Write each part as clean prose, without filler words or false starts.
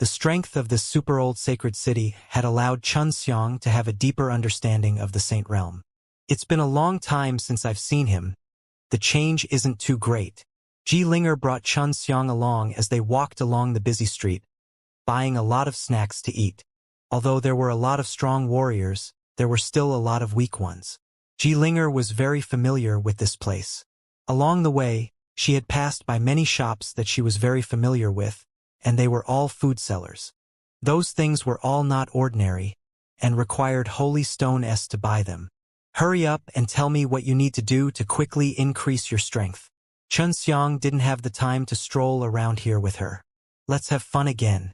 The strength of this super-old sacred city had allowed Xianxia to have a deeper understanding of the Saint Realm. It's been a long time since I've seen him. The change isn't too great. Linger brought Xianxia along as they walked along the busy street, buying a lot of snacks to eat. Although there were a lot of strong warriors, there were still a lot of weak ones. Linger was very familiar with this place. Along the way, she had passed by many shops that she was very familiar with, and they were all food sellers. Those things were all not ordinary, and required holy stone to buy them. Hurry up and tell me what you need to do to quickly increase your strength. Xianxia didn't have the time to stroll around here with her. Let's have fun again.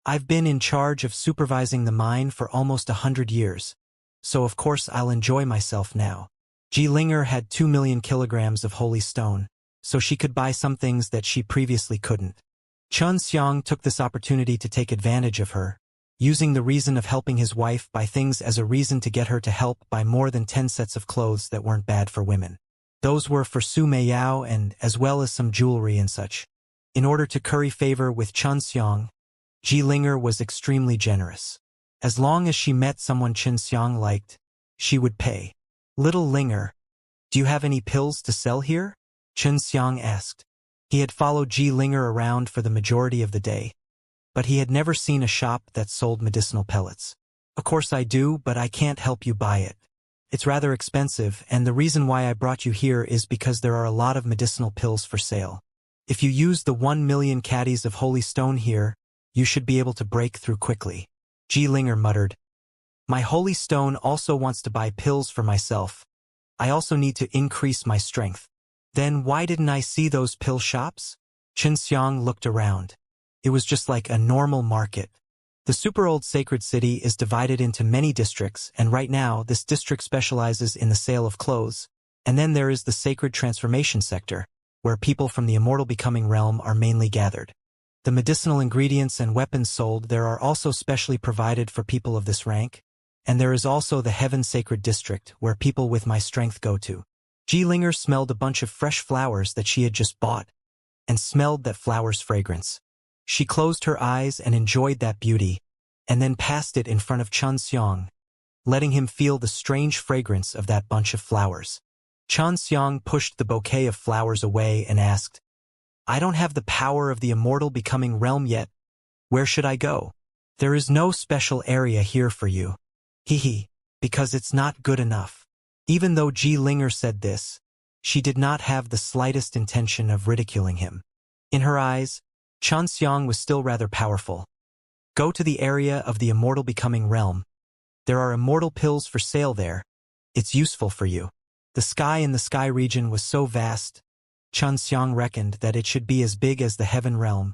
I've been in charge of supervising the mine for almost 100 years, so of course I'll enjoy myself now. Linger had 2 million kilograms of holy stone, so she could buy some things that she previously couldn't. Xianxia took this opportunity to take advantage of her, using the reason of helping his wife buy things as a reason to get her to help buy more than 10 sets of clothes that weren't bad for women. Those were for Su Meiyao and as well as some jewelry and such. In order to curry favor with Xianxia, Linger was extremely generous. As long as she met someone Xianxia liked, she would pay. Little Linger, do you have any pills to sell here? Xianxia asked. He had followed Linger around for the majority of the day, but he had never seen a shop that sold medicinal pellets. Of course I do, but I can't help you buy it. It's rather expensive, and the reason why I brought you here is because there are a lot of medicinal pills for sale. If you use the 1 million caddies of holy stone here, you should be able to break through quickly. Linger muttered. My holy stone also wants to buy pills for myself. I also need to increase my strength. Then why didn't I see those pill shops? Xianxia looked around. It was just like a normal market. The super-old sacred city is divided into many districts, and right now this district specializes in the sale of clothes. And then there is the sacred transformation sector, where people from the immortal becoming realm are mainly gathered. The medicinal ingredients and weapons sold there are also specially provided for people of this rank, and there is also the heaven sacred district where people with my strength go to. Linger smelled a bunch of fresh flowers that she had just bought, and smelled that flower's fragrance. She closed her eyes and enjoyed that beauty, and then passed it in front of Xianxia, letting him feel the strange fragrance of that bunch of flowers. Xianxia pushed the bouquet of flowers away and asked, I don't have the power of the immortal becoming realm yet. Where should I go? There is no special area here for you. Because it's not good enough. Even though Linger said this, she did not have the slightest intention of ridiculing him. In her eyes, Xianxia was still rather powerful. Go to the area of the immortal becoming realm. There are immortal pills for sale there. It's useful for you. The sky in the sky region was so vast, Xianxia reckoned that it should be as big as the heaven realm,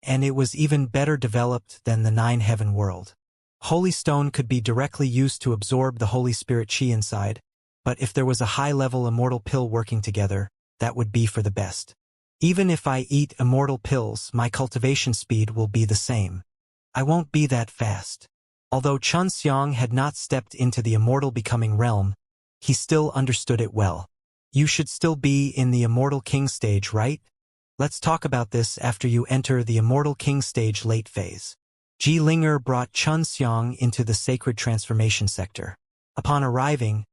and it was even better developed than the 9 heaven world. Holy stone could be directly used to absorb the Holy Spirit chi inside, but if there was a high-level immortal pill working together, that would be for the best. Even if I eat immortal pills, my cultivation speed will be the same. I won't be that fast. Although Xianxia had not stepped into the immortal becoming realm, he still understood it well. You should still be in the immortal king stage, right? Let's talk about this after you enter the immortal king stage late phase. Linger brought Xianxia into the sacred transformation sector. Upon arriving,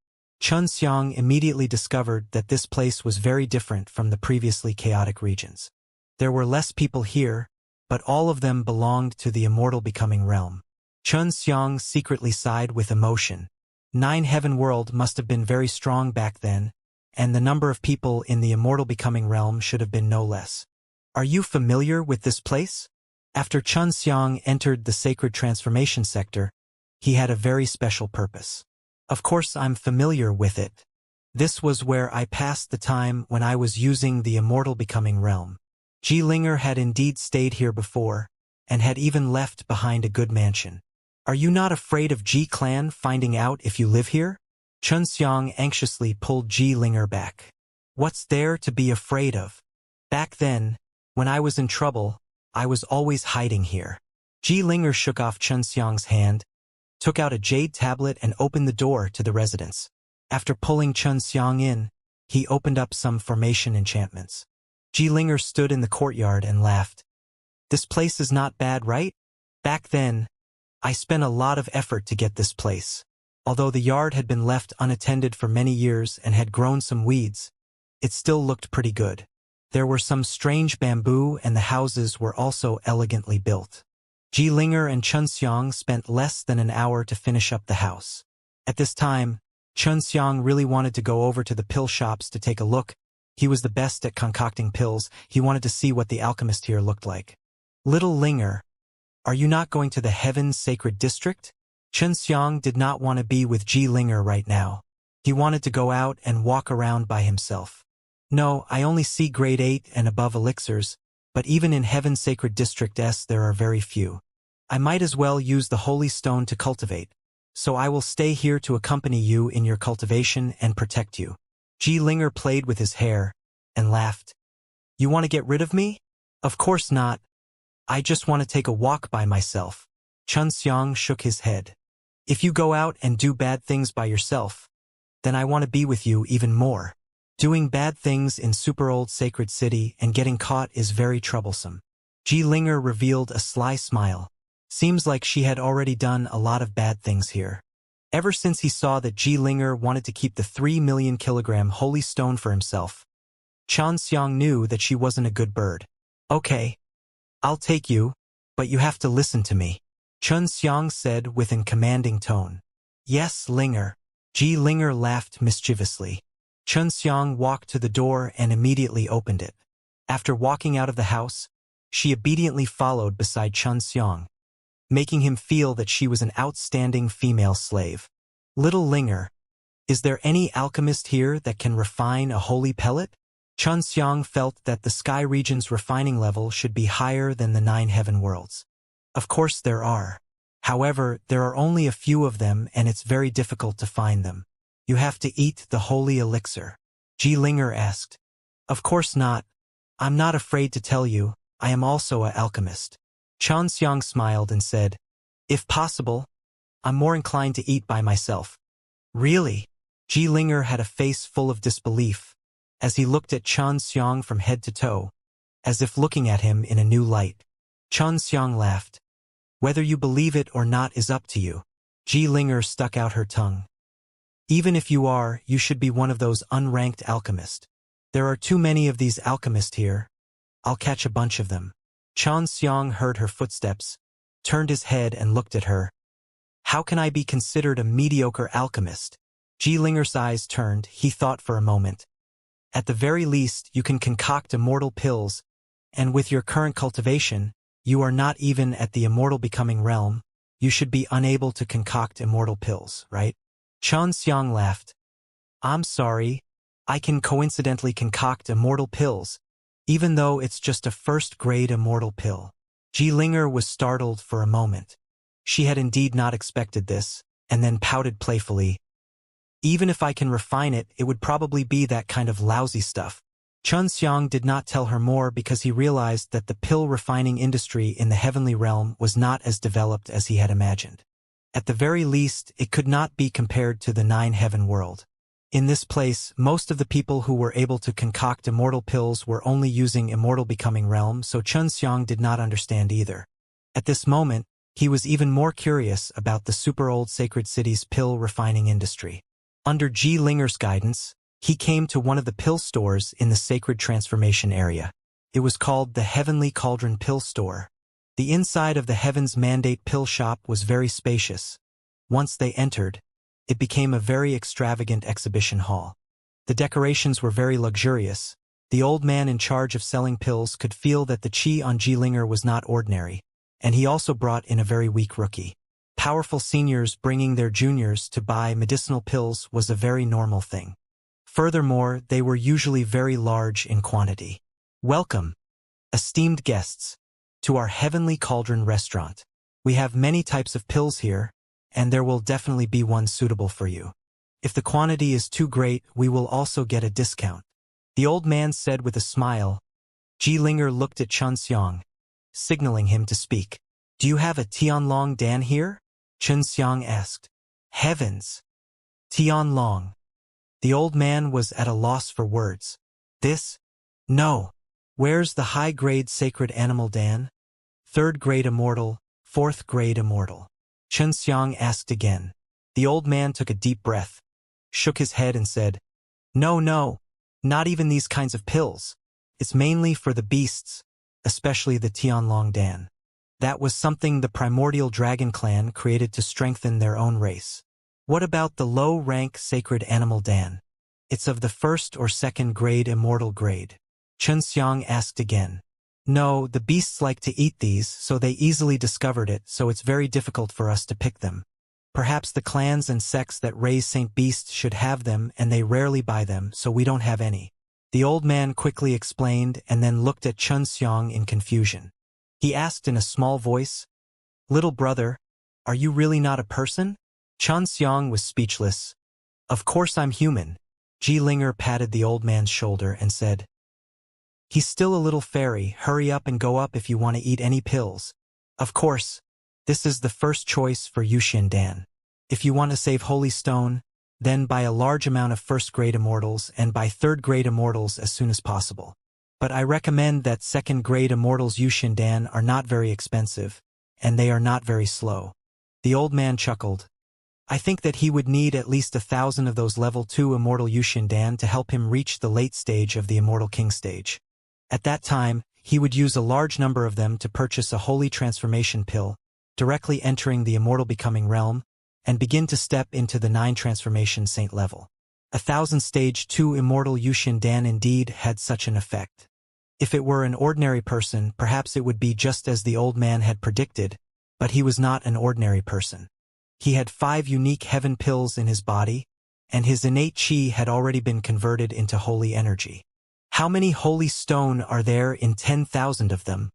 Xianxia immediately discovered that this place was very different from the previously chaotic regions. There were less people here, but all of them belonged to the immortal becoming realm. Xianxia secretly sighed with emotion. 9 heaven world must have been very strong back then, and the number of people in the immortal becoming realm should have been no less. Are you familiar with this place? After Xianxia entered the sacred transformation sector, he had a very special purpose. Of course I'm familiar with it. This was where I passed the time when I was using the immortal becoming realm. Linger had indeed stayed here before, and had even left behind a good mansion. Are you not afraid of Clan finding out if you live here? Xianxia anxiously pulled Linger back. What's there to be afraid of? Back then, when I was in trouble, I was always hiding here. Linger shook off Xianxia's hand, took out a jade tablet and opened the door to the residence. After pulling Xianxia in, he opened up some formation enchantments. Linger stood in the courtyard and laughed. This place is not bad, right? Back then, I spent a lot of effort to get this place. Although the yard had been left unattended for many years and had grown some weeds, it still looked pretty good. There were some strange bamboo and the houses were also elegantly built. Linger and Xiang spent less than an hour to finish up the house. At this time, Xiang really wanted to go over to the pill shops to take a look. He was the best at concocting pills. He wanted to see what the alchemist here looked like. Little Linger, are you not going to the Heaven's Sacred District? Xiang did not want to be with Linger right now. He wanted to go out and walk around by himself. No, I only see grade 8 and above elixirs, but even in Heaven's Sacred District S there are very few. I might as well use the Holy Stone to cultivate, so I will stay here to accompany you in your cultivation and protect you. Linger played with his hair and laughed. You want to get rid of me? Of course not. I just want to take a walk by myself. Xiang shook his head. If you go out and do bad things by yourself, then I want to be with you even more. Doing bad things in super old sacred city and getting caught is very troublesome. Linger revealed a sly smile. Seems like she had already done a lot of bad things here. Ever since he saw that Linger wanted to keep the 3 million kilogram holy stone for himself, Xiang knew that she wasn't a good bird. Okay, I'll take you, but you have to listen to me, Xiang said with an commanding tone. Yes, Linger. Linger laughed mischievously. Xiang walked to the door and immediately opened it. After walking out of the house, she obediently followed beside Xiang, making him feel that she was an outstanding female slave. Little Linger, is there any alchemist here that can refine a holy pellet? Xiang felt that the sky region's refining level should be higher than the 9 heaven worlds. Of course there are. However, there are only a few of them and it's very difficult to find them. You have to eat the holy elixir. Linger asked. Of course not. I'm not afraid to tell you, I am also an alchemist. Xiang smiled and said, if possible, I'm more inclined to eat by myself. Really? Linger had a face full of disbelief, as he looked at Xiang from head to toe, as if looking at him in a new light. Xiang laughed. Whether you believe it or not is up to you. Linger stuck out her tongue. Even if you are, you should be one of those unranked alchemists. There are too many of these alchemists here. I'll catch a bunch of them. Xiang heard her footsteps, turned his head and looked at her. How can I be considered a mediocre alchemist? Linger's eyes turned. He thought for a moment. At the very least, you can concoct immortal pills, and with your current cultivation, you are not even at the immortal becoming realm. You should be unable to concoct immortal pills, right? Xiang laughed. I'm sorry, I can coincidentally concoct immortal pills, even though it's just a first-grade immortal pill. Linger was startled for a moment. She had indeed not expected this, and then pouted playfully. Even if I can refine it, it would probably be that kind of lousy stuff. Xiang did not tell her more because he realized that the pill refining industry in the heavenly realm was not as developed as he had imagined. At the very least, it could not be compared to the 9 heaven world. In this place, most of the people who were able to concoct immortal pills were only using immortal becoming realm, so Xiang did not understand either. At this moment, he was even more curious about the super old sacred city's pill refining industry. Under Linger's guidance, he came to one of the pill stores in the sacred transformation area. It was called the Heavenly Cauldron Pill Store. The inside of the Heaven's Mandate pill shop was very spacious. Once they entered, it became a very extravagant exhibition hall. The decorations were very luxurious. The old man in charge of selling pills could feel that the chi on Linger was not ordinary, and he also brought in a very weak rookie. Powerful seniors bringing their juniors to buy medicinal pills was a very normal thing. Furthermore, they were usually very large in quantity. Welcome, esteemed guests, to our Heavenly Cauldron restaurant. We have many types of pills here, and there will definitely be one suitable for you. If the quantity is too great, we will also get a discount. The old man said with a smile. Linger looked at Xiang, signaling him to speak. Do you have a Tianlong Dan here? Xiang asked. Heavens! Tianlong. The old man was at a loss for words. This? No. Where's the high-grade sacred animal Dan? 3rd grade immortal, 4th grade Immortal. Xianxia asked again. The old man took a deep breath, shook his head and said, No, no, not even these kinds of pills. It's mainly for the beasts, especially the Tianlong Dan. That was something the primordial dragon clan created to strengthen their own race. What about the low-rank sacred animal Dan? It's of the 1st or 2nd grade immortal grade. Xianxia asked again. No, the beasts like to eat these, so they easily discovered it, so it's very difficult for us to pick them. Perhaps the clans and sects that raise Saint Beasts should have them, and they rarely buy them, so we don't have any. The old man quickly explained and then looked at Xianxia in confusion. He asked in a small voice, Little brother, are you really not a person? Xianxia was speechless. Of course I'm human. Linger patted the old man's shoulder and said, He's still a little fairy, hurry up and go up if you want to eat any pills. Of course, this is the first choice for Yuxian Dan. If you want to save Holy Stone, then buy a large amount of 1st grade Immortals and buy 3rd grade Immortals as soon as possible. But I recommend that 2nd grade Immortals Yuxian Dan are not very expensive, and they are not very slow. The old man chuckled. I think that he would need at least 1,000 of those level 2 Immortal Yuxian Dan to help him reach the late stage of the Immortal King stage. At that time, he would use a large number of them to purchase a holy transformation pill, directly entering the immortal becoming realm, and begin to step into the 9 transformation saint level. 1,000 stage 2 immortal Yuxian Dan indeed had such an effect. If it were an ordinary person, perhaps it would be just as the old man had predicted, but he was not an ordinary person. He had 5 unique heaven pills in his body, and his innate chi had already been converted into holy energy. How many holy stone are there in 10,000 of them?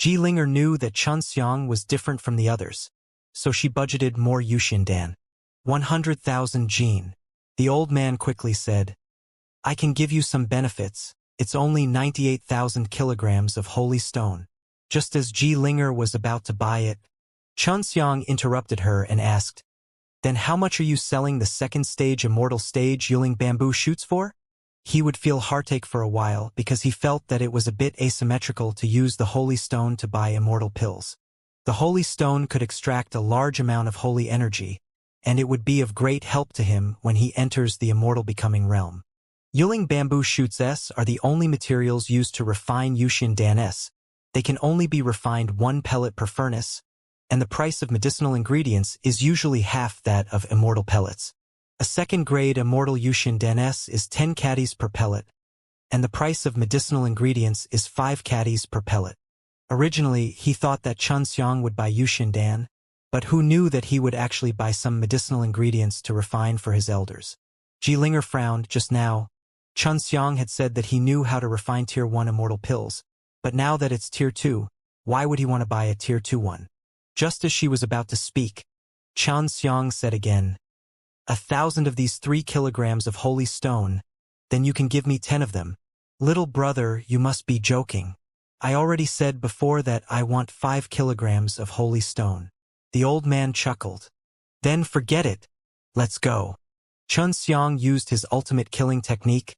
Linger knew that Xianxia was different from the others, so she budgeted more Yuxian Dan. 100,000 Jin. The old man quickly said, I can give you some benefits, it's only 98,000 kilograms of holy stone. Just as Linger was about to buy it, Xianxia interrupted her and asked, Then how much are you selling the 2nd stage immortal stage Yuling bamboo shoots for? He would feel heartache for a while because he felt that it was a bit asymmetrical to use the holy stone to buy immortal pills. The holy stone could extract a large amount of holy energy, and it would be of great help to him when he enters the immortal becoming realm. Yuling bamboo shoots are the only materials used to refine Yuxian Dan S. They can only be refined 1 pellet per furnace, and the price of medicinal ingredients is usually half that of immortal pellets. A 2nd grade immortal Yuxian Dan S is 10 caddies per pellet, and the price of medicinal ingredients is 5 caddies per pellet. Originally, he thought that Xianxia would buy Yuxian Dan, but who knew that he would actually buy some medicinal ingredients to refine for his elders. Linger frowned just now. Xianxia had said that he knew how to refine Tier 1 immortal pills, but now that it's Tier 2, why would he want to buy a Tier 2 one? Just as she was about to speak, Xianxia said again, 1,000 of these 3 kilograms of holy stone, then you can give me 10 of them. Little brother, you must be joking. I already said before that I want 5 kilograms of holy stone. The old man chuckled. Then forget it. Let's go. Xianxia used his ultimate killing technique,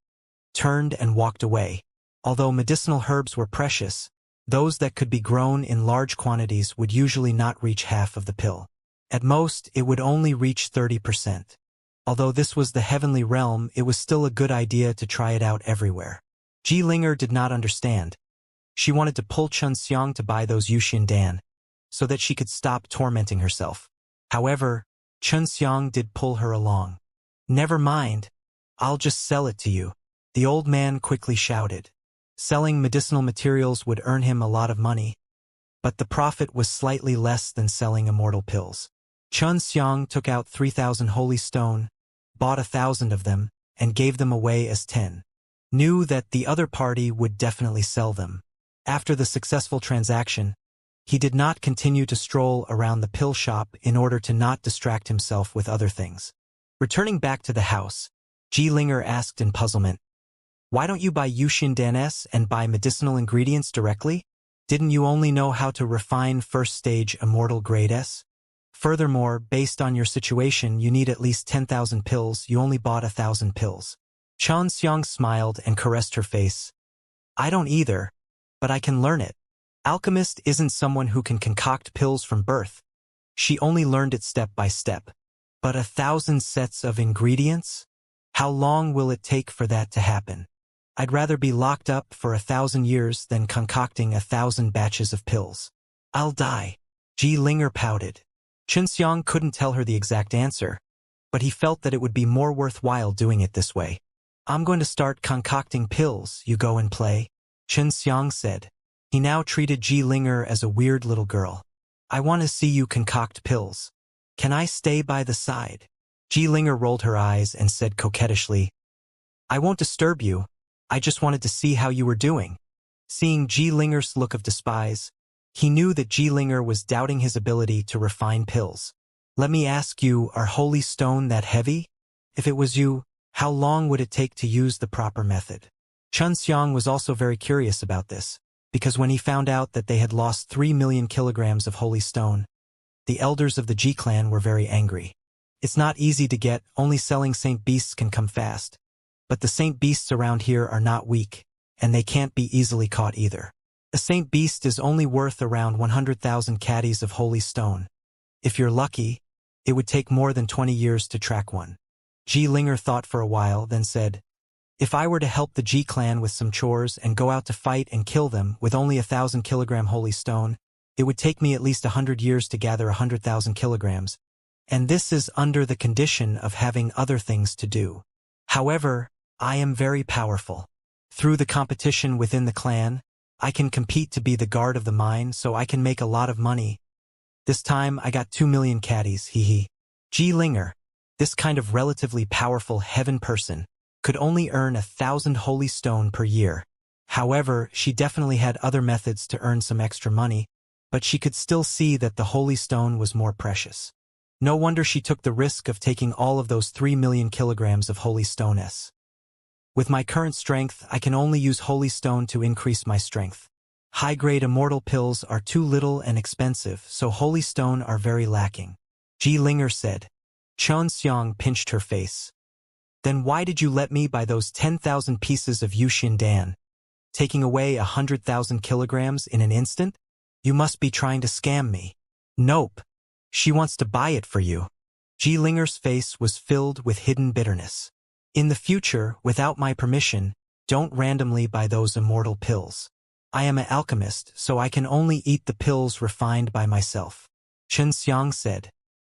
turned and walked away. Although medicinal herbs were precious, those that could be grown in large quantities would usually not reach half of the pill. At most, it would only reach 30%. Although this was the heavenly realm, it was still a good idea to try it out everywhere. Linger did not understand. She wanted to pull Xianxia to buy those Yuxian Dan, so that she could stop tormenting herself. However, Xianxia did pull her along. Never mind. I'll just sell it to you. The old man quickly shouted. Selling medicinal materials would earn him a lot of money, but the profit was slightly less than selling immortal pills. Xianxia took out 3,000 holy stone, bought 1,000 of them, and gave them away as 10. Knew that the other party would definitely sell them. After the successful transaction, he did not continue to stroll around the pill shop in order to not distract himself with other things. Returning back to the house, Linger asked in puzzlement, Why don't you buy Yuxian Dan S and buy medicinal ingredients directly? Didn't you only know how to refine 1st stage immortal grade S? Furthermore, based on your situation, you need at least 10,000 pills. You only bought 1,000 pills. Xianxia smiled and caressed her face. I don't either, but I can learn it. Alchemist isn't someone who can concoct pills from birth. She only learned it step by step. But 1,000 sets of ingredients? How long will it take for that to happen? I'd rather be locked up for 1,000 years than concocting 1,000 batches of pills. I'll die. Linger pouted. Xianxia couldn't tell her the exact answer, but he felt that it would be more worthwhile doing it this way. I'm going to start concocting pills, you go and play, Xianxia said. He now treated Linger as a weird little girl. I want to see you concoct pills. Can I stay by the side? Linger rolled her eyes and said coquettishly, I won't disturb you. I just wanted to see how you were doing. Seeing Linger's look of despise, he knew that Linger was doubting his ability to refine pills. Let me ask you, are holy stone that heavy? If it was you, how long would it take to use the proper method? Xianxia was also very curious about this, because when he found out that they had lost 3 million kilograms of holy stone, the elders of the G-clan were very angry. It's not easy to get, only selling Saint Beasts can come fast. But the Saint Beasts around here are not weak, and they can't be easily caught either. A Saint Beast is only worth around 100,000 caddies of holy stone. If you're lucky, it would take more than 20 years to track one. Linger thought for a while, then said, if I were to help the G-clan with some chores and go out to fight and kill them with only 1,000 kilogram holy stone, it would take me at least 100 years to gather 100,000 kilograms, and this is under the condition of having other things to do. However, I am very powerful. Through the competition within the clan, I can compete to be the guard of the mine, so I can make a lot of money. This time I got 2 million caddies, hee. Linger, this kind of relatively powerful heaven person, could only earn 1,000 holy stone per year. However, she definitely had other methods to earn some extra money, but she could still see that the holy stone was more precious. No wonder she took the risk of taking all of those 3 million kilograms of holy stone. With my current strength, I can only use holy stone to increase my strength. High-grade immortal pills are too little and expensive, so holy stone are very lacking. Linger said. Xianxia pinched her face. Then why did you let me buy those 10,000 pieces of Yuxian Dan, taking away 100,000 kilograms in an instant? You must be trying to scam me. Nope. She wants to buy it for you. Linger's face was filled with hidden bitterness. In the future, without my permission, don't randomly buy those immortal pills. I am an alchemist, so I can only eat the pills refined by myself. Xianxia said.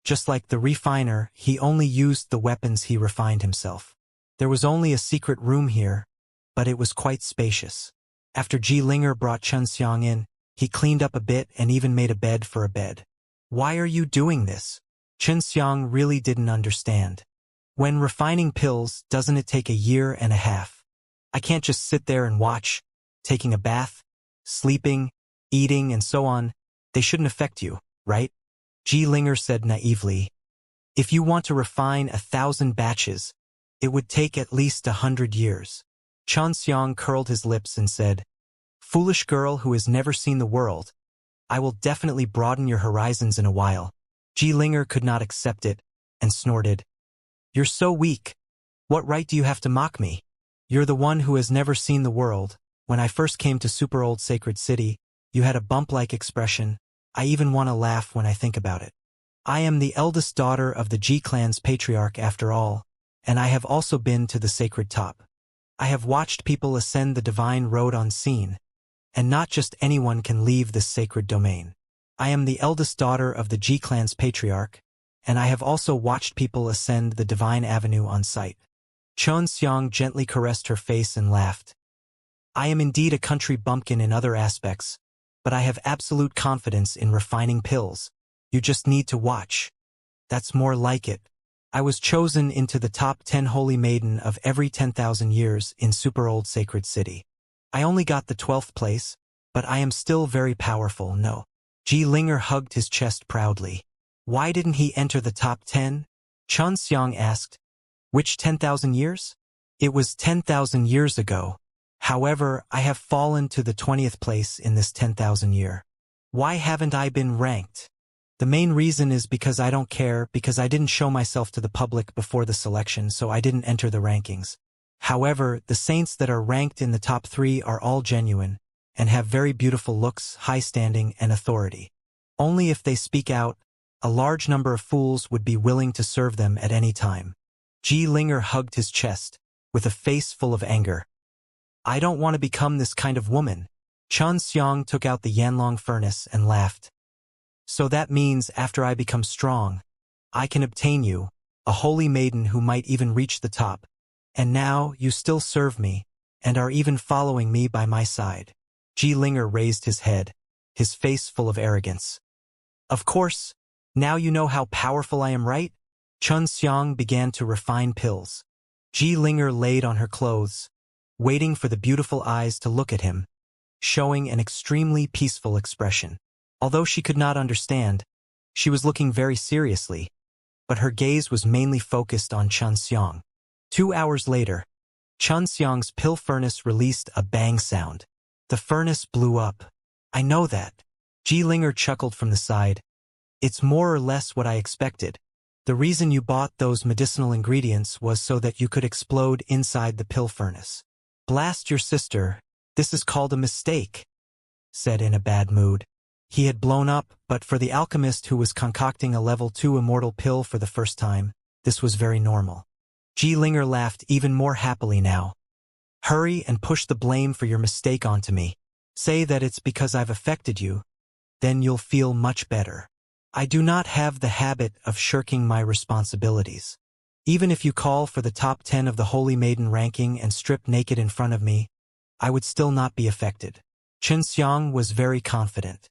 Just like the refiner, he only used the weapons he refined himself. There was only a secret room here, but it was quite spacious. After Linger brought Xianxia in, he cleaned up a bit and even made a bed for a bed. Why are you doing this? Xianxia really didn't understand. When refining pills, doesn't it take a year and a half? I can't just sit there and watch, taking a bath, sleeping, eating, and so on. They shouldn't affect you, right? Linger said naively. If you want to refine 1,000 batches, it would take at least 100 years. Xianxia curled his lips and said, foolish girl who has never seen the world, I will definitely broaden your horizons in a while. Linger could not accept it, and snorted. You're so weak. What right do you have to mock me? You're the one who has never seen the world. When I first came to super old sacred city, you had a bump-like expression. I even want to laugh when I think about it. I am the eldest daughter of the G-clan's patriarch after all, and I have also been to the sacred top. I have watched people ascend the divine road unseen, and not just anyone can leave this sacred domain. I am the eldest daughter of the G-clan's patriarch, and I have also watched people ascend the divine avenue on sight. Xianxia gently caressed her face and laughed. I am indeed a country bumpkin in other aspects, but I have absolute confidence in refining pills. You just need to watch. That's more like it. I was chosen into the top 10 holy maiden of every 10,000 years in super old sacred city. I only got the 12th place, but I am still very powerful, no. Linger hugged his chest proudly. Why didn't he enter the top 10? Xianxia asked. Which 10,000 years? It was 10,000 years ago. However, I have fallen to the 20th place in this 10,000 year. Why haven't I been ranked? The main reason is because I don't care, because I didn't show myself to the public before the selection, so I didn't enter the rankings. However, the saints that are ranked in the top 3 are all genuine, and have very beautiful looks, high standing, and authority. Only if they speak out, a large number of fools would be willing to serve them at any time. Ji Linger hugged his chest, with a face full of anger. I don't want to become this kind of woman. Chun Xiang took out the Yanlong furnace and laughed. So that means after I become strong, I can obtain you, a holy maiden who might even reach the top. And now you still serve me, and are even following me by my side. Ji Linger raised his head, his face full of arrogance. Of course, now you know how powerful I am, right? Chun Xiang began to refine pills. Ji Linger laid on her clothes, waiting for the beautiful eyes to look at him, showing an extremely peaceful expression. Although she could not understand, she was looking very seriously, but her gaze was mainly focused on Chun Xiang. 2 hours later, Chun Xiang's pill furnace released a bang sound. The furnace blew up. I know that. Ji Linger chuckled from the side. It's more or less what I expected. The reason you bought those medicinal ingredients was so that you could explode inside the pill furnace. Blast your sister, this is called a mistake, said in a bad mood. He had blown up, but for the alchemist who was concocting a level 2 immortal pill for the first time, this was very normal. Ji Linger laughed even more happily now. Hurry and push the blame for your mistake onto me. Say that it's because I've affected you. Then you'll feel much better. I do not have the habit of shirking my responsibilities. Even if you call for the top 10 of the Holy Maiden ranking and strip naked in front of me, I would still not be affected. Chun Xiang was very confident.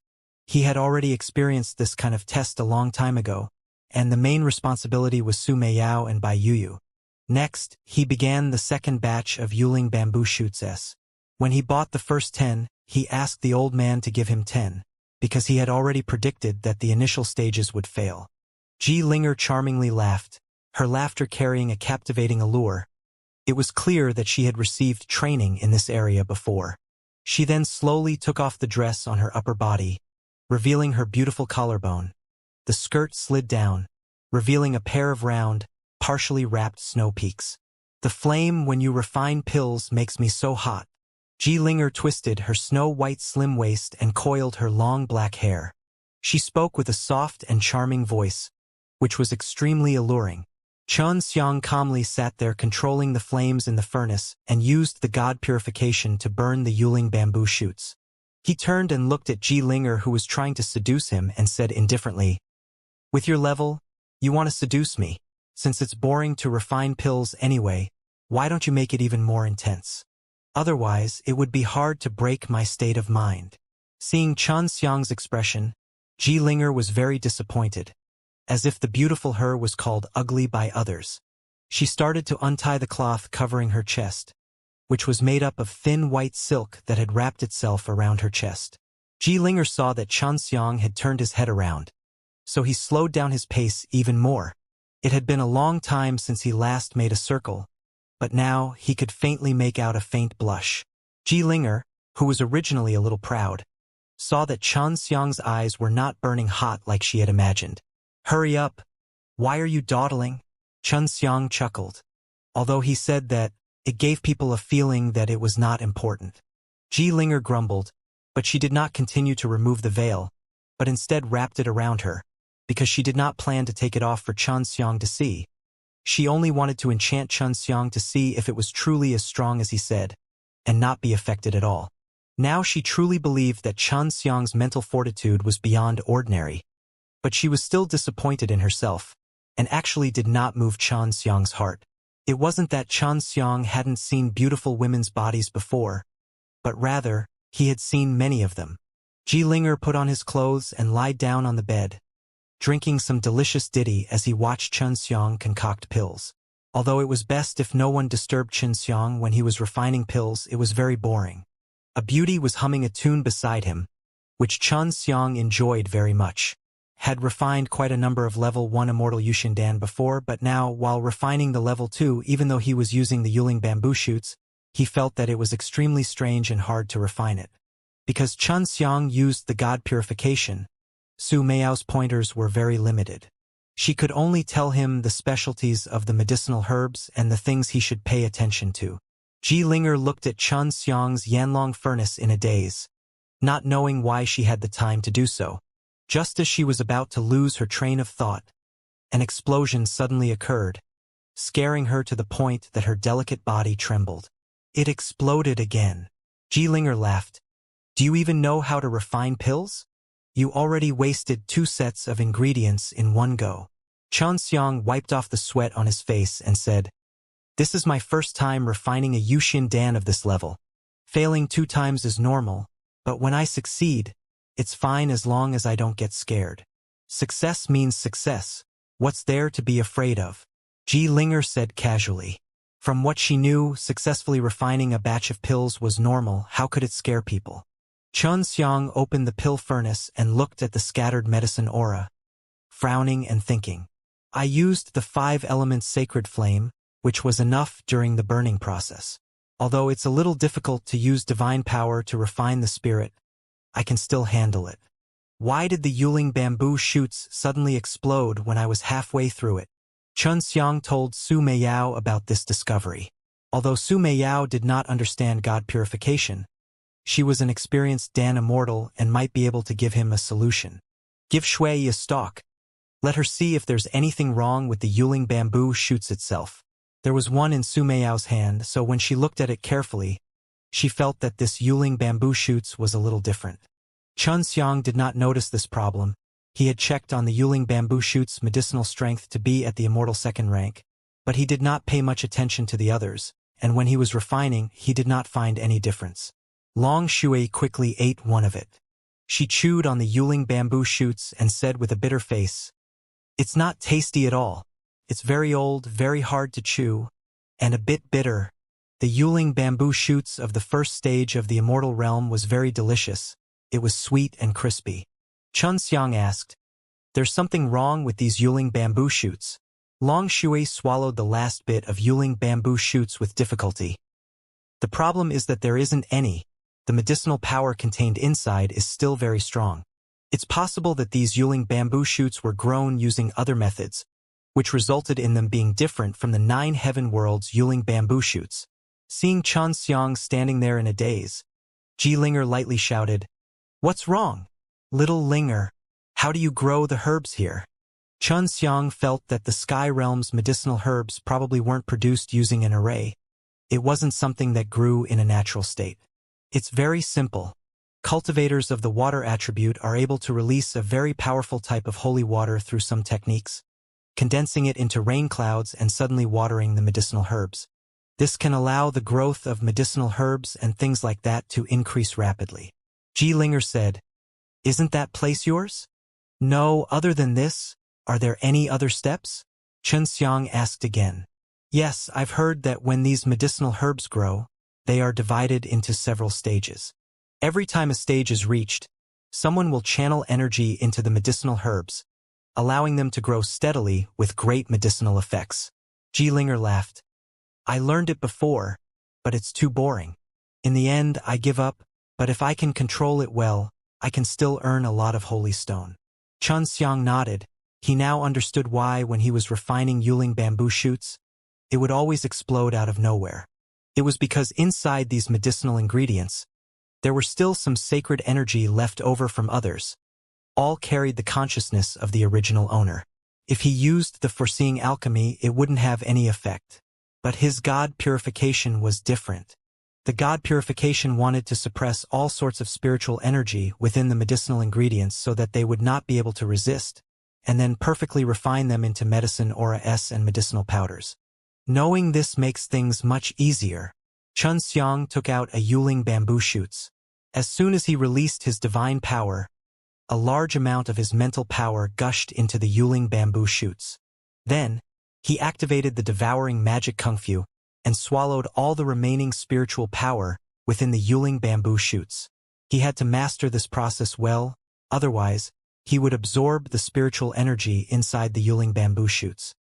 He had already experienced this kind of test a long time ago, and the main responsibility was Su Meiyao and Bai Yuyu. Next, he began the second batch of Yuling bamboo shoots. When he bought the first 10, he asked the old man to give him 10, because he had already predicted that the initial stages would fail. Ji Linger charmingly laughed, her laughter carrying a captivating allure. It was clear that she had received training in this area before. She then slowly took off the dress on her upper body, revealing her beautiful collarbone. The skirt slid down, revealing a pair of round, partially wrapped snow peaks. The flame when you refine pills makes me so hot. Ji Linger twisted her snow-white slim waist and coiled her long black hair. She spoke with a soft and charming voice, which was extremely alluring. Chun Xiang calmly sat there controlling the flames in the furnace and used the god purification to burn the Yuling bamboo shoots. He turned and looked at Ji Linger, who was trying to seduce him, and said indifferently, "With your level, you want to seduce me. Since it's boring to refine pills anyway, why don't you make it even more intense? Otherwise, it would be hard to break my state of mind." Seeing Chun Xiang's expression, Ji Linger was very disappointed, as if the beautiful her was called ugly by others. She started to untie the cloth covering her chest, which was made up of thin white silk that had wrapped itself around her chest. Ji Linger saw that Chun Xiang had turned his head around, so he slowed down his pace even more. It had been a long time since he last made a circle, but now he could faintly make out a faint blush. Ji Linger, who was originally a little proud, saw that Chun Xiang's eyes were not burning hot like she had imagined. "Hurry up! Why are you dawdling?" Chun Xiang chuckled, although he said that it gave people a feeling that it was not important. Ji Linger grumbled, but she did not continue to remove the veil, but instead wrapped it around her, because she did not plan to take it off for Chun Xiang to see. She only wanted to enchant Chun Xiang to see if it was truly as strong as he said, and not be affected at all. Now she truly believed that Chun Xiang's mental fortitude was beyond ordinary, but she was still disappointed in herself, and actually did not move Chun Xiang's heart. It wasn't that Chun Xiang hadn't seen beautiful women's bodies before, but rather, he had seen many of them. Ji Linger put on his clothes and lied down on the bed, drinking some delicious ditty as he watched Chun Xiang concoct pills. Although it was best if no one disturbed Chun Xiang when he was refining pills, it was very boring. A beauty was humming a tune beside him, which Chun Xiang enjoyed very much. Had refined quite a number of level 1 immortal Yushindan before, but now, while refining the level 2, even though he was using the Yuling bamboo shoots, he felt that it was extremely strange and hard to refine it. Because Chun Xiang used the god purification, Su Meiao's pointers were very limited. She could only tell him the specialties of the medicinal herbs and the things he should pay attention to. Ji Linger looked at Chun Xiang's Yanlong furnace in a daze. not knowing why she had the time to do so. Just as she was about to lose her train of thought, an explosion suddenly occurred, scaring her to the point that her delicate body trembled. It exploded again. Linger laughed. Do you even know how to refine pills? You already wasted 2 sets of ingredients in one go. Xianxia wiped off the sweat on his face and said, This is my first time refining a Yuxian Dan of this level. Failing 2 times is normal, but when I succeed, it's fine as long as I don't get scared. Success means success. What's there to be afraid of? Linger said casually. From what she knew, successfully refining a batch of pills was normal. How could it scare people? Xiang opened the pill furnace and looked at the scattered medicine aura, frowning and thinking. I used the 5-element sacred flame, which was enough during the burning process. Although it's a little difficult to use divine power to refine the spirit, I can still handle it. Why did the Yuling bamboo shoots suddenly explode when I was halfway through it? Xiang told Su Meiyao about this discovery. Although Su Meiyao did not understand God purification, she was an experienced Dan Immortal and might be able to give him a solution. Give Shui a stalk. Let her see if there's anything wrong with the Yuling bamboo shoots itself. There was one in Su Meiyao's hand, so when she looked at it carefully, she felt that this Yuling bamboo shoots was a little different. Xiang did not notice this problem. He had checked on the Yuling bamboo shoot's medicinal strength to be at the Immortal 2nd rank, but he did not pay much attention to the others, and when he was refining, he did not find any difference. Long Shui quickly ate one of it. She chewed on the Yuling bamboo shoots and said with a bitter face, It's not tasty at all. It's very old, very hard to chew, and a bit bitter. The Yuling bamboo shoots of the first stage of the Immortal realm was very delicious. It was sweet and crispy. Xiang asked, There's something wrong with these Yuling bamboo shoots. Long Shui swallowed the last bit of Yuling bamboo shoots with difficulty. The problem is that there isn't any. The medicinal power contained inside is still very strong. It's possible that these Yuling bamboo shoots were grown using other methods, which resulted in them being different from the 9 heaven worlds' Yuling bamboo shoots. Seeing Xiang standing there in a daze, Linger lightly shouted, What's wrong? Little Linger, how do you grow the herbs here? Xiang felt that the Sky Realm's medicinal herbs probably weren't produced using an array. It wasn't something that grew in a natural state. It's very simple. Cultivators of the water attribute are able to release a very powerful type of holy water through some techniques, condensing it into rain clouds and suddenly watering the medicinal herbs. This can allow the growth of medicinal herbs and things like that to increase rapidly. Linger said, Isn't that place yours? No, other than this, are there any other steps? Xiang asked again. Yes, I've heard that when these medicinal herbs grow, they are divided into several stages. Every time a stage is reached, someone will channel energy into the medicinal herbs, allowing them to grow steadily with great medicinal effects. Linger laughed. I learned it before, but it's too boring. In the end, I give up, but if I can control it well, I can still earn a lot of holy stone. Xiang nodded. He now understood why, when he was refining Yuling bamboo shoots, it would always explode out of nowhere. It was because inside these medicinal ingredients, there were still some sacred energy left over from others. All carried the consciousness of the original owner. If he used the foreseeing alchemy, it wouldn't have any effect. But his God purification was different. The God purification wanted to suppress all sorts of spiritual energy within the medicinal ingredients so that they would not be able to resist, and then perfectly refine them into medicine aura S and medicinal powders. Knowing this makes things much easier. Xiang took out a Yuling bamboo shoots. As soon as he released his divine power, a large amount of his mental power gushed into the Yuling bamboo shoots. Then, he activated the devouring magic kung fu and swallowed all the remaining spiritual power within the Yuling bamboo shoots. He had to master this process well, otherwise, he would absorb the spiritual energy inside the Yuling bamboo shoots.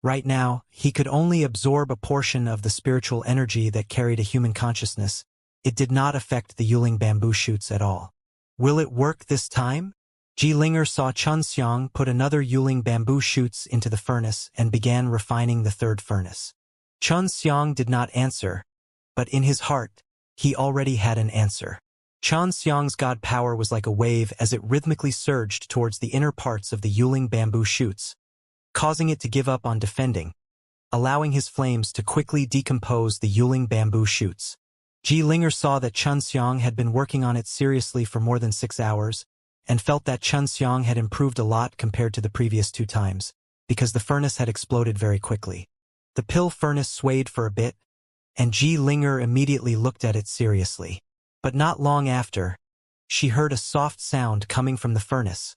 Right now, he could only absorb a portion of the spiritual energy that carried a human consciousness. It did not affect the Yuling bamboo shoots at all. Will it work this time? Linger saw Xiang put another Yuling bamboo shoots into the furnace and began refining the 3rd furnace. Xiang did not answer, but in his heart, he already had an answer. Xianxia's god power was like a wave as it rhythmically surged towards the inner parts of the Yuling bamboo shoots, causing it to give up on defending, allowing his flames to quickly decompose the Yuling bamboo shoots. Linger saw that Xiang had been working on it seriously for more than 6 hours, and felt that Xiang had improved a lot compared to the previous 2 times, because the furnace had exploded very quickly. The pill furnace swayed for a bit, and Linger immediately looked at it seriously. But not long after, she heard a soft sound coming from the furnace,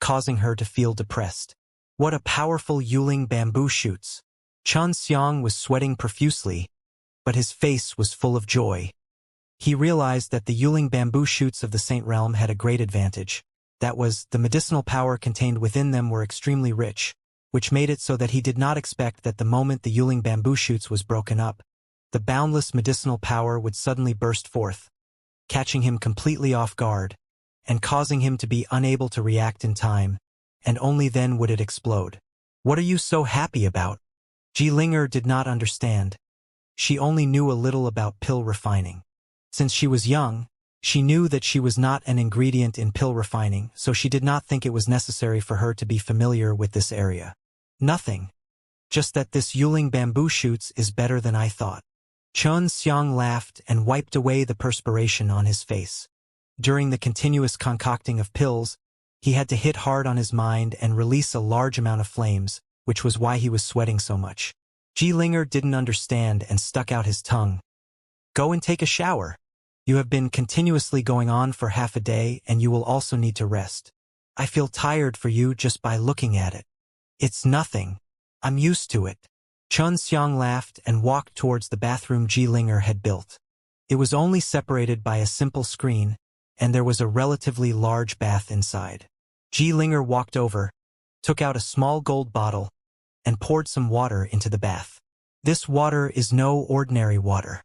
causing her to feel depressed. What a powerful Yuling bamboo shoots! Xiang was sweating profusely, but his face was full of joy. He realized that the Yuling bamboo shoots of the Saint Realm had a great advantage. That was, the medicinal power contained within them were extremely rich, which made it so that he did not expect that the moment the Yuling bamboo shoots was broken up, the boundless medicinal power would suddenly burst forth, catching him completely off guard, and causing him to be unable to react in time, and only then would it explode. What are you so happy about? Linger did not understand. She only knew a little about pill refining. Since she was young, she knew that she was not an ingredient in pill refining, so she did not think it was necessary for her to be familiar with this area. Nothing. Just that this Yuling bamboo shoots is better than I thought. Xiang laughed and wiped away the perspiration on his face. During the continuous concocting of pills, he had to hit hard on his mind and release a large amount of flames, which was why he was sweating so much. Linger didn't understand and stuck out his tongue. Go and take a shower. You have been continuously going on for half a day and you will also need to rest. I feel tired for you just by looking at it. It's nothing. I'm used to it. Xiang laughed and walked towards the bathroom Linger had built. It was only separated by a simple screen, and there was a relatively large bath inside. Linger walked over, took out a small gold bottle, and poured some water into the bath. This water is no ordinary water.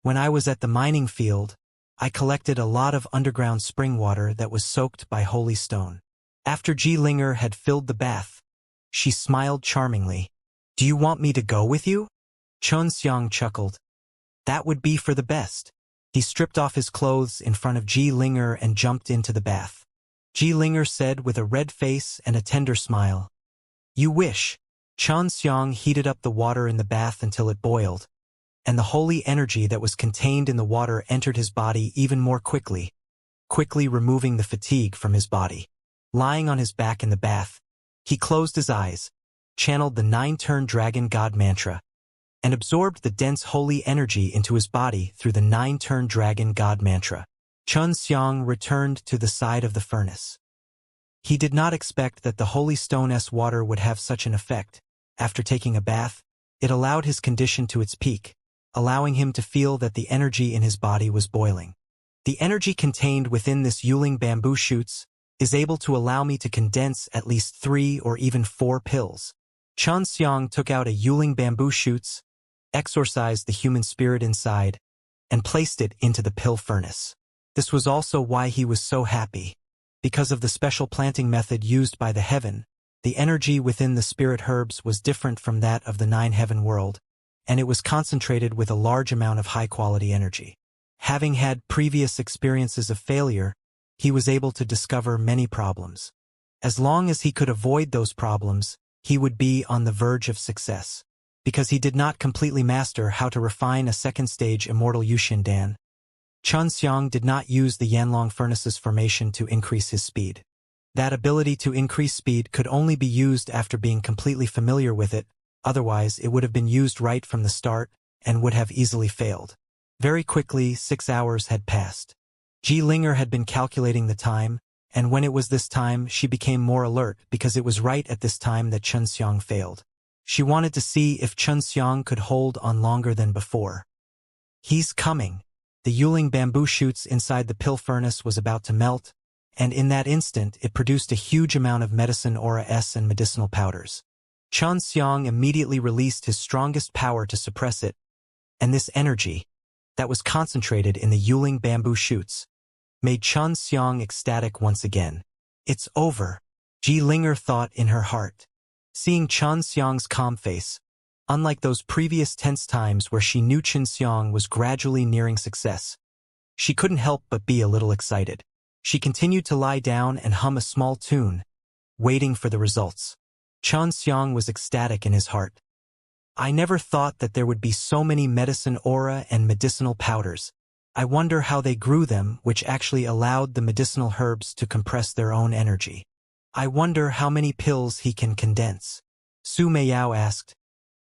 When I was at the mining field, I collected a lot of underground spring water that was soaked by holy stone. After Linger had filled the bath, she smiled charmingly. Do you want me to go with you? Xiang chuckled. That would be for the best. He stripped off his clothes in front of Linger and jumped into the bath. Linger said with a red face and a tender smile. You wish. Xiang heated up the water in the bath until it boiled, and the holy energy that was contained in the water entered his body even more quickly, removing the fatigue from his body. Lying on his back in the bath, he closed his eyes, channeled the 9-turn dragon god mantra, and absorbed the dense holy energy into his body through the 9-turn dragon god mantra. Xiang returned to the side of the furnace. He did not expect that the holy stone's water would have such an effect. After taking a bath, it allowed his condition to its peak, allowing him to feel that the energy in his body was boiling. The energy contained within this Yuling bamboo shoots is able to allow me to condense at least 3 or even 4 pills. Xiang took out a Yuling bamboo shoots, exorcised the human spirit inside, and placed it into the pill furnace. This was also why he was so happy. Because of the special planting method used by the heaven, the energy within the spirit herbs was different from that of the 9-heaven world, and it was concentrated with a large amount of high-quality energy. Having had previous experiences of failure, he was able to discover many problems. As long as he could avoid those problems, he would be on the verge of success. Because he did not completely master how to refine a second-stage Immortal Yuxiandan, Xiang did not use the Yanlong furnace's formation to increase his speed. That ability to increase speed could only be used after being completely familiar with it, otherwise it would have been used right from the start and would have easily failed. Very quickly, 6 hours had passed. Linger had been calculating the time, and when it was this time, she became more alert because it was right at this time that Xiang failed. She wanted to see if Xiang could hold on longer than before. He's coming. The Yuling bamboo shoots inside the pill furnace was about to melt, and in that instant it produced a huge amount of medicine aura S and medicinal powders. Xiang immediately released his strongest power to suppress it, and this energy, that was concentrated in the Yuling bamboo shoots, made Xiang ecstatic once again. It's over, Linger thought in her heart. Seeing Xiang's calm face, unlike those previous tense times where she knew Xiang was gradually nearing success, She couldn't help but be a little excited. She continued to lie down and hum a small tune, waiting for the results. Xianxia was ecstatic in his heart. I never thought that there would be so many medicine aura and medicinal powders. I wonder how they grew them, which actually allowed the medicinal herbs to compress their own energy. I wonder how many pills he can condense. Su Meiyao asked.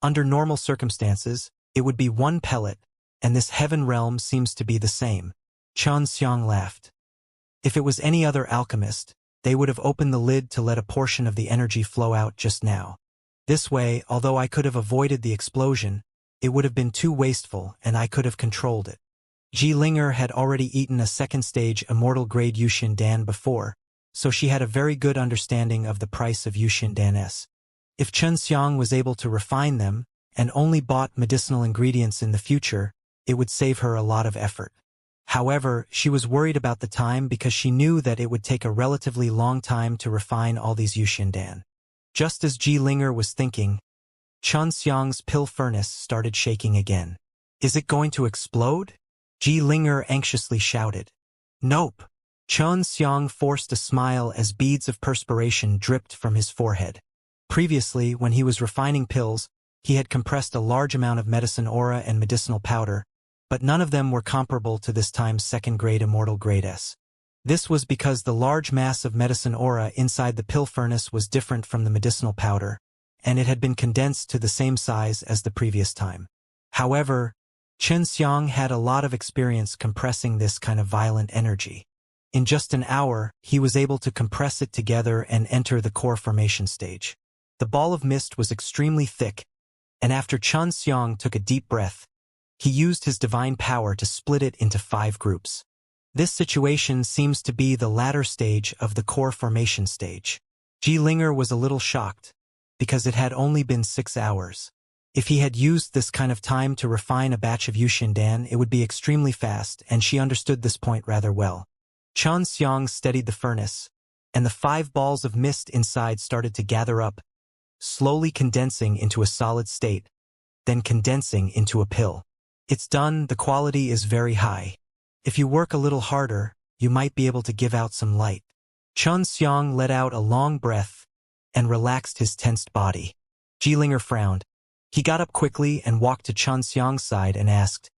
Under normal circumstances, it would be one pellet, and this heaven realm seems to be the same. Xianxia laughed. If it was any other alchemist, they would have opened the lid to let a portion of the energy flow out just now. This way, although I could have avoided the explosion, it would have been too wasteful and I could have controlled it. Linger had already eaten a second-stage immortal grade Yuxian Dan before, so she had a very good understanding of the price of Yuxian Danes. If Xianxia was able to refine them, and only bought medicinal ingredients in the future, it would save her a lot of effort. However, she was worried about the time because she knew that it would take a relatively long time to refine all these Yuxian Dan. Just as Linger was thinking, Xianxia's pill furnace started shaking again. Is it going to explode? Linger anxiously shouted. Nope. Xianxia forced a smile as beads of perspiration dripped from his forehead. Previously, when he was refining pills, he had compressed a large amount of medicine aura and medicinal powder, but none of them were comparable to this time's second-grade immortal grade S. This was because the large mass of medicine aura inside the pill furnace was different from the medicinal powder, and it had been condensed to the same size as the previous time. However, Xianxia had a lot of experience compressing this kind of violent energy. In just an hour, he was able to compress it together and enter the core formation stage. The ball of mist was extremely thick, and after Xianxia took a deep breath, he used his divine power to split it into 5 groups. This situation seems to be the latter stage of the core formation stage. Linger was a little shocked, because it had only been 6 hours. If he had used this kind of time to refine a batch of Yuxian Dan, it would be extremely fast, and she understood this point rather well. Xianxia steadied the furnace, and the 5 balls of mist inside started to gather up, slowly condensing into a solid state, then condensing into a pill. It's done, the quality is very high. If you work a little harder, you might be able to give out some light. Xianxia let out a long breath and relaxed his tensed body. Linger frowned. He got up quickly and walked to Xianxia's side and asked,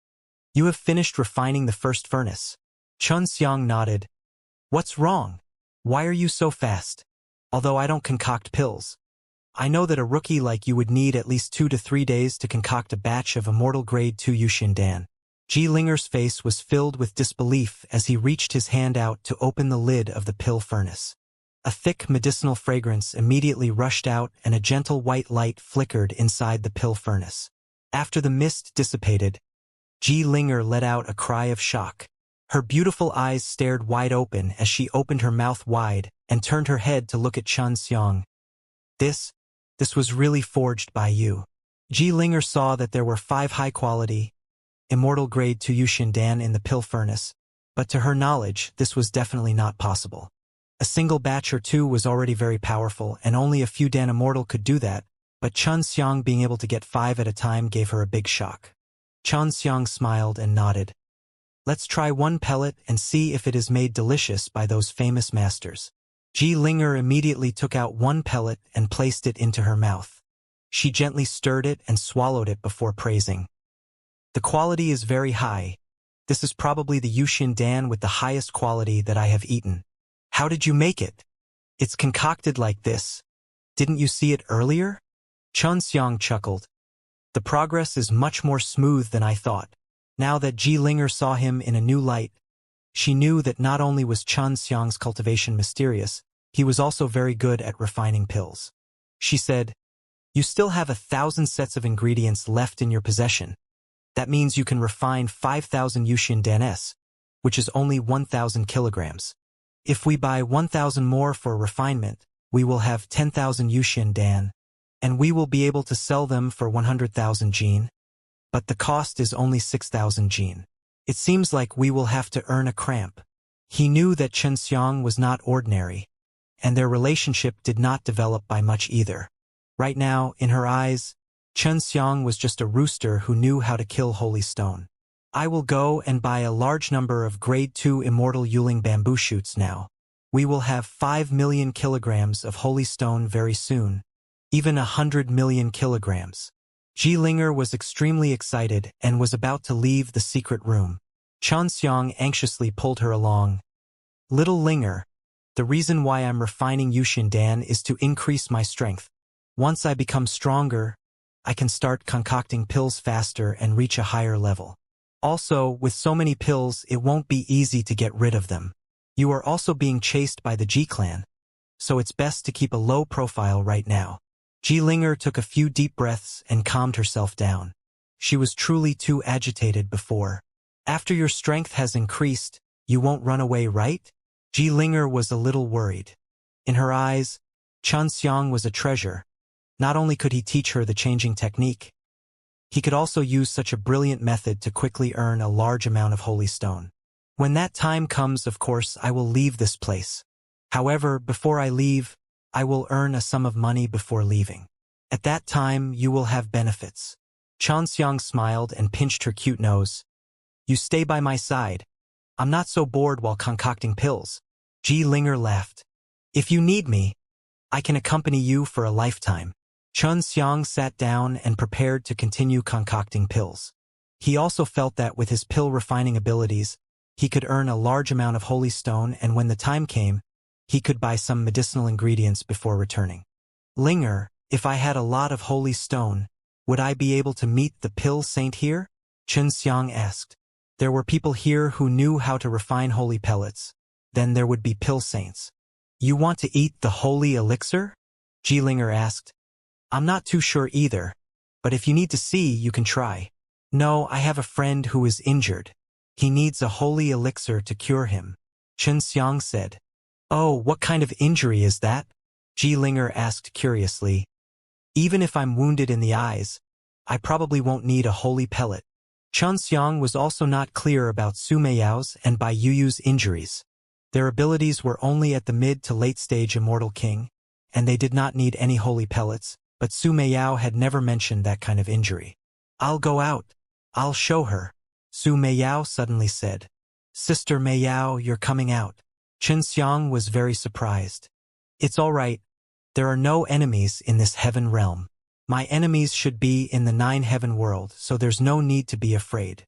You have finished refining the first furnace? Xianxia nodded. What's wrong? Why are you so fast? Although I don't concoct pills. I know that a rookie like you would need at least 2 to 3 days to concoct a batch of Immortal Grade 2 Yuxian Dan. Linger's face was filled with disbelief as he reached his hand out to open the lid of the pill furnace. A thick medicinal fragrance immediately rushed out and a gentle white light flickered inside the pill furnace. After the mist dissipated, Linger let out a cry of shock. Her beautiful eyes stared wide open as she opened her mouth wide and turned her head to look at Xianxia. This was really forged by you. Linger saw that there were 5 high-quality, Immortal Grade 2 Yuxian Dan in the pill furnace, but to her knowledge, this was definitely not possible. A single batch or 2 was already very powerful, and only a few Dan Immortal could do that, but Xianxia being able to get 5 at a time gave her a big shock. Xianxia smiled and nodded. Let's try 1 pellet and see if it is made delicious by those famous masters. Linger immediately took out 1 pellet and placed it into her mouth. She gently stirred it and swallowed it before praising. The quality is very high. This is probably the Yuxian Dan with the highest quality that I have eaten. How did you make it? It's concocted like this. Didn't you see it earlier? Xianxia chuckled. The progress is much more smooth than I thought. Now that Linger saw him in a new light, she knew that not only was Xianxia's cultivation mysterious, he was also very good at refining pills. She said, You still have 1,000 sets of ingredients left in your possession. That means you can refine 5,000 Yuxian Danes, which is only 1,000 kilograms. If we buy 1,000 more for refinement, we will have 10,000 Yuxian Dan, and we will be able to sell them for 100,000 Jin. But the cost is only 6,000 Jin. It seems like we will have to earn a cramp. He knew that Xianxia was not ordinary, and their relationship did not develop by much either. Right now, in her eyes, Xianxia was just a rooster who knew how to kill holy stone. I will go and buy a large number of Grade 2 Immortal Yuling bamboo shoots now. We will have 5 million kilograms of holy stone very soon. Even 100 million kilograms. Linger was extremely excited and was about to leave the secret room. Xianxia anxiously pulled her along. Little Linger, the reason why I'm refining Yushin Dan is to increase my strength. Once I become stronger, I can start concocting pills faster and reach a higher level. Also, with so many pills, it won't be easy to get rid of them. You are also being chased by the G clan, so it's best to keep a low profile right now. Linger took a few deep breaths and calmed herself down. She was truly too agitated before. After your strength has increased, you won't run away, right? Linger was a little worried. In her eyes, Xianxia was a treasure. Not only could he teach her the changing technique, he could also use such a brilliant method to quickly earn a large amount of holy stone. When that time comes, of course, I will leave this place. However, before I leave, I will earn a sum of money before leaving. At that time, you will have benefits. Xianxia smiled and pinched her cute nose. You stay by my side. I'm not so bored while concocting pills. Linger laughed. If you need me, I can accompany you for a lifetime. Xianxia sat down and prepared to continue concocting pills. He also felt that with his pill refining abilities, he could earn a large amount of holy stone, and when the time came, he could buy some medicinal ingredients before returning. Linger, if I had a lot of holy stone, would I be able to meet the pill saint here? Xianxia asked. There were people here who knew how to refine holy pellets. Then there would be pill saints. You want to eat the holy elixir? Linger asked. I'm not too sure either, but if you need to see, you can try. No, I have a friend who is injured. He needs a holy elixir to cure him. Xianxia said. Oh, what kind of injury is that? Linger asked curiously. Even if I'm wounded in the eyes, I probably won't need a holy pellet. Xianxia was also not clear about Su Meiyao's and Bai Yuyu's injuries. Their abilities were only at the mid to late stage Immortal King, and they did not need any holy pellets, but Su Meiyao had never mentioned that kind of injury. I'll go out. I'll show her. Su Meiyao suddenly said. Sister Meiyao, you're coming out. Xianxia was very surprised. It's all right. There are no enemies in this heaven realm. My enemies should be in the 9 heaven world, so there's no need to be afraid.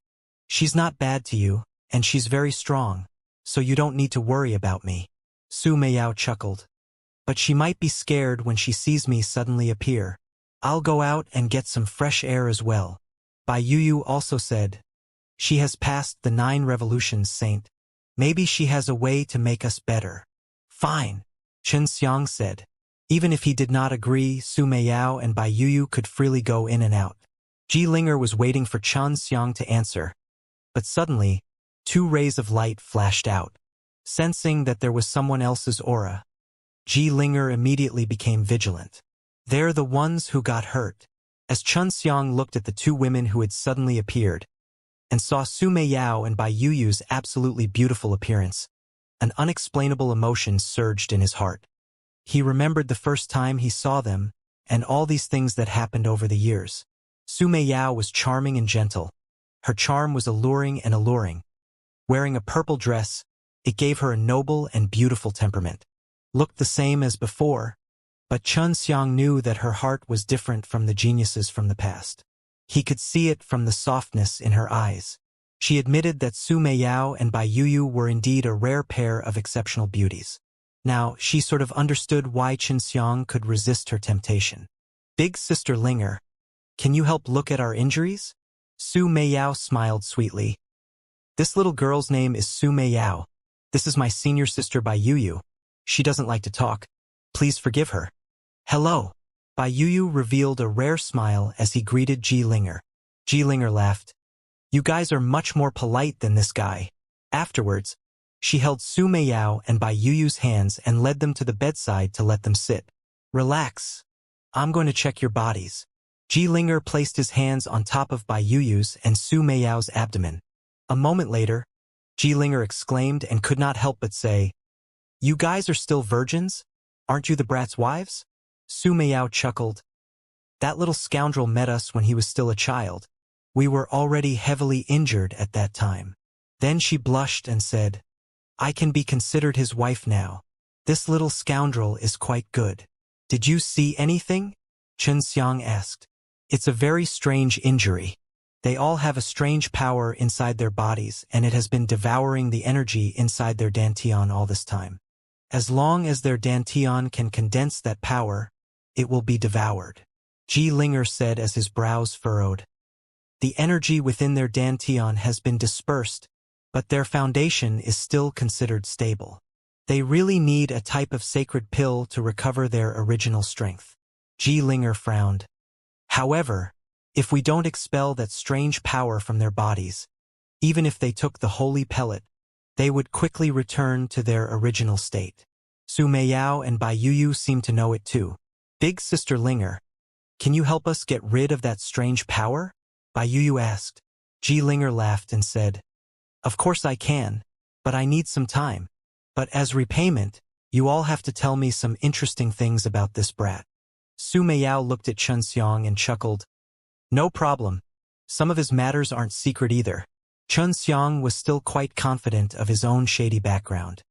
She's not bad to you, and she's very strong, so you don't need to worry about me. Su Meiyao chuckled. But she might be scared when she sees me suddenly appear. I'll go out and get some fresh air as well. Bai Yuyu also said. She has passed the 9 revolutions, Saint. Maybe she has a way to make us better. Fine, Xianxia said. Even if he did not agree, Su Meiyao and Bai Yuyu could freely go in and out. Linger was waiting for Xianxia to answer. But suddenly, 2 rays of light flashed out. Sensing that there was someone else's aura, Linger immediately became vigilant. They're the ones who got hurt. As Xianxia looked at the 2 women who had suddenly appeared, and saw Su Meiyao and Bai Yuyu's absolutely beautiful appearance, an unexplainable emotion surged in his heart. He remembered the first time he saw them, and all these things that happened over the years. Su Meiyao was charming and gentle. Her charm was alluring and alluring. Wearing a purple dress, it gave her a noble and beautiful temperament. Looked the same as before, but Xianxia knew that her heart was different from the geniuses from the past. He could see it from the softness in her eyes. She admitted that Su Meiyao and Bai Yuyu were indeed a rare pair of exceptional beauties. Now, she sort of understood why Xianxia could resist her temptation. Big Sister Linger, can you help look at our injuries? Su Meiyao smiled sweetly. This little girl's name is Su Meiyao. This is my senior sister Bai Yuyu. She doesn't like to talk. Please forgive her. Hello. Bai Yuyu revealed a rare smile as he greeted Linger. Linger laughed. You guys are much more polite than this guy. Afterwards, she held Su Meiyao and Bai Yuyu's hands and led them to the bedside to let them sit. Relax. I'm going to check your bodies. Linger placed his hands on top of Bai Yuyu's and Su Meiyao's abdomen. A moment later, Linger exclaimed and could not help but say, You guys are still virgins? Aren't you the brat's wives? Su Meiyao chuckled. That little scoundrel met us when he was still a child. We were already heavily injured at that time. Then she blushed and said, I can be considered his wife now. This little scoundrel is quite good. Did you see anything? Xianxia asked. It's a very strange injury. They all have a strange power inside their bodies, and it has been devouring the energy inside their dantian all this time. As long as their dantian can condense that power, it will be devoured. Linger said as his brows furrowed. The energy within their dantian has been dispersed, but their foundation is still considered stable. They really need a type of sacred pill to recover their original strength. Linger frowned. However, if we don't expel that strange power from their bodies, even if they took the holy pellet, they would quickly return to their original state. Su Meiyao and Bai Yuyu seem to know it too. Big Sister Linger, can you help us get rid of that strange power? Bai Yuyu asked. Linger laughed and said, Of course I can, but I need some time. But as repayment, you all have to tell me some interesting things about this brat. Su Meiyao looked at Xianxia and chuckled. No problem. Some of his matters aren't secret either. Xianxia was still quite confident of his own shady background.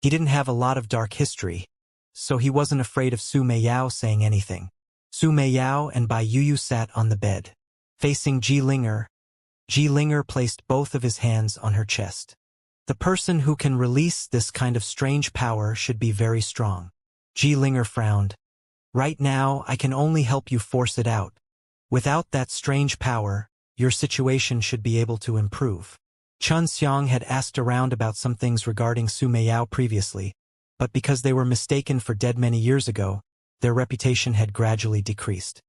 He didn't have a lot of dark history, so he wasn't afraid of Su Meiyao saying anything. Su Meiyao and Bai Yuyu sat on the bed. Facing Linger, Linger placed both of his hands on her chest. The person who can release this kind of strange power should be very strong. Linger frowned. Right now, I can only help you force it out. Without that strange power, your situation should be able to improve. Xianxia had asked around about some things regarding Su Meiyao previously, but because they were mistaken for dead many years ago, their reputation had gradually decreased.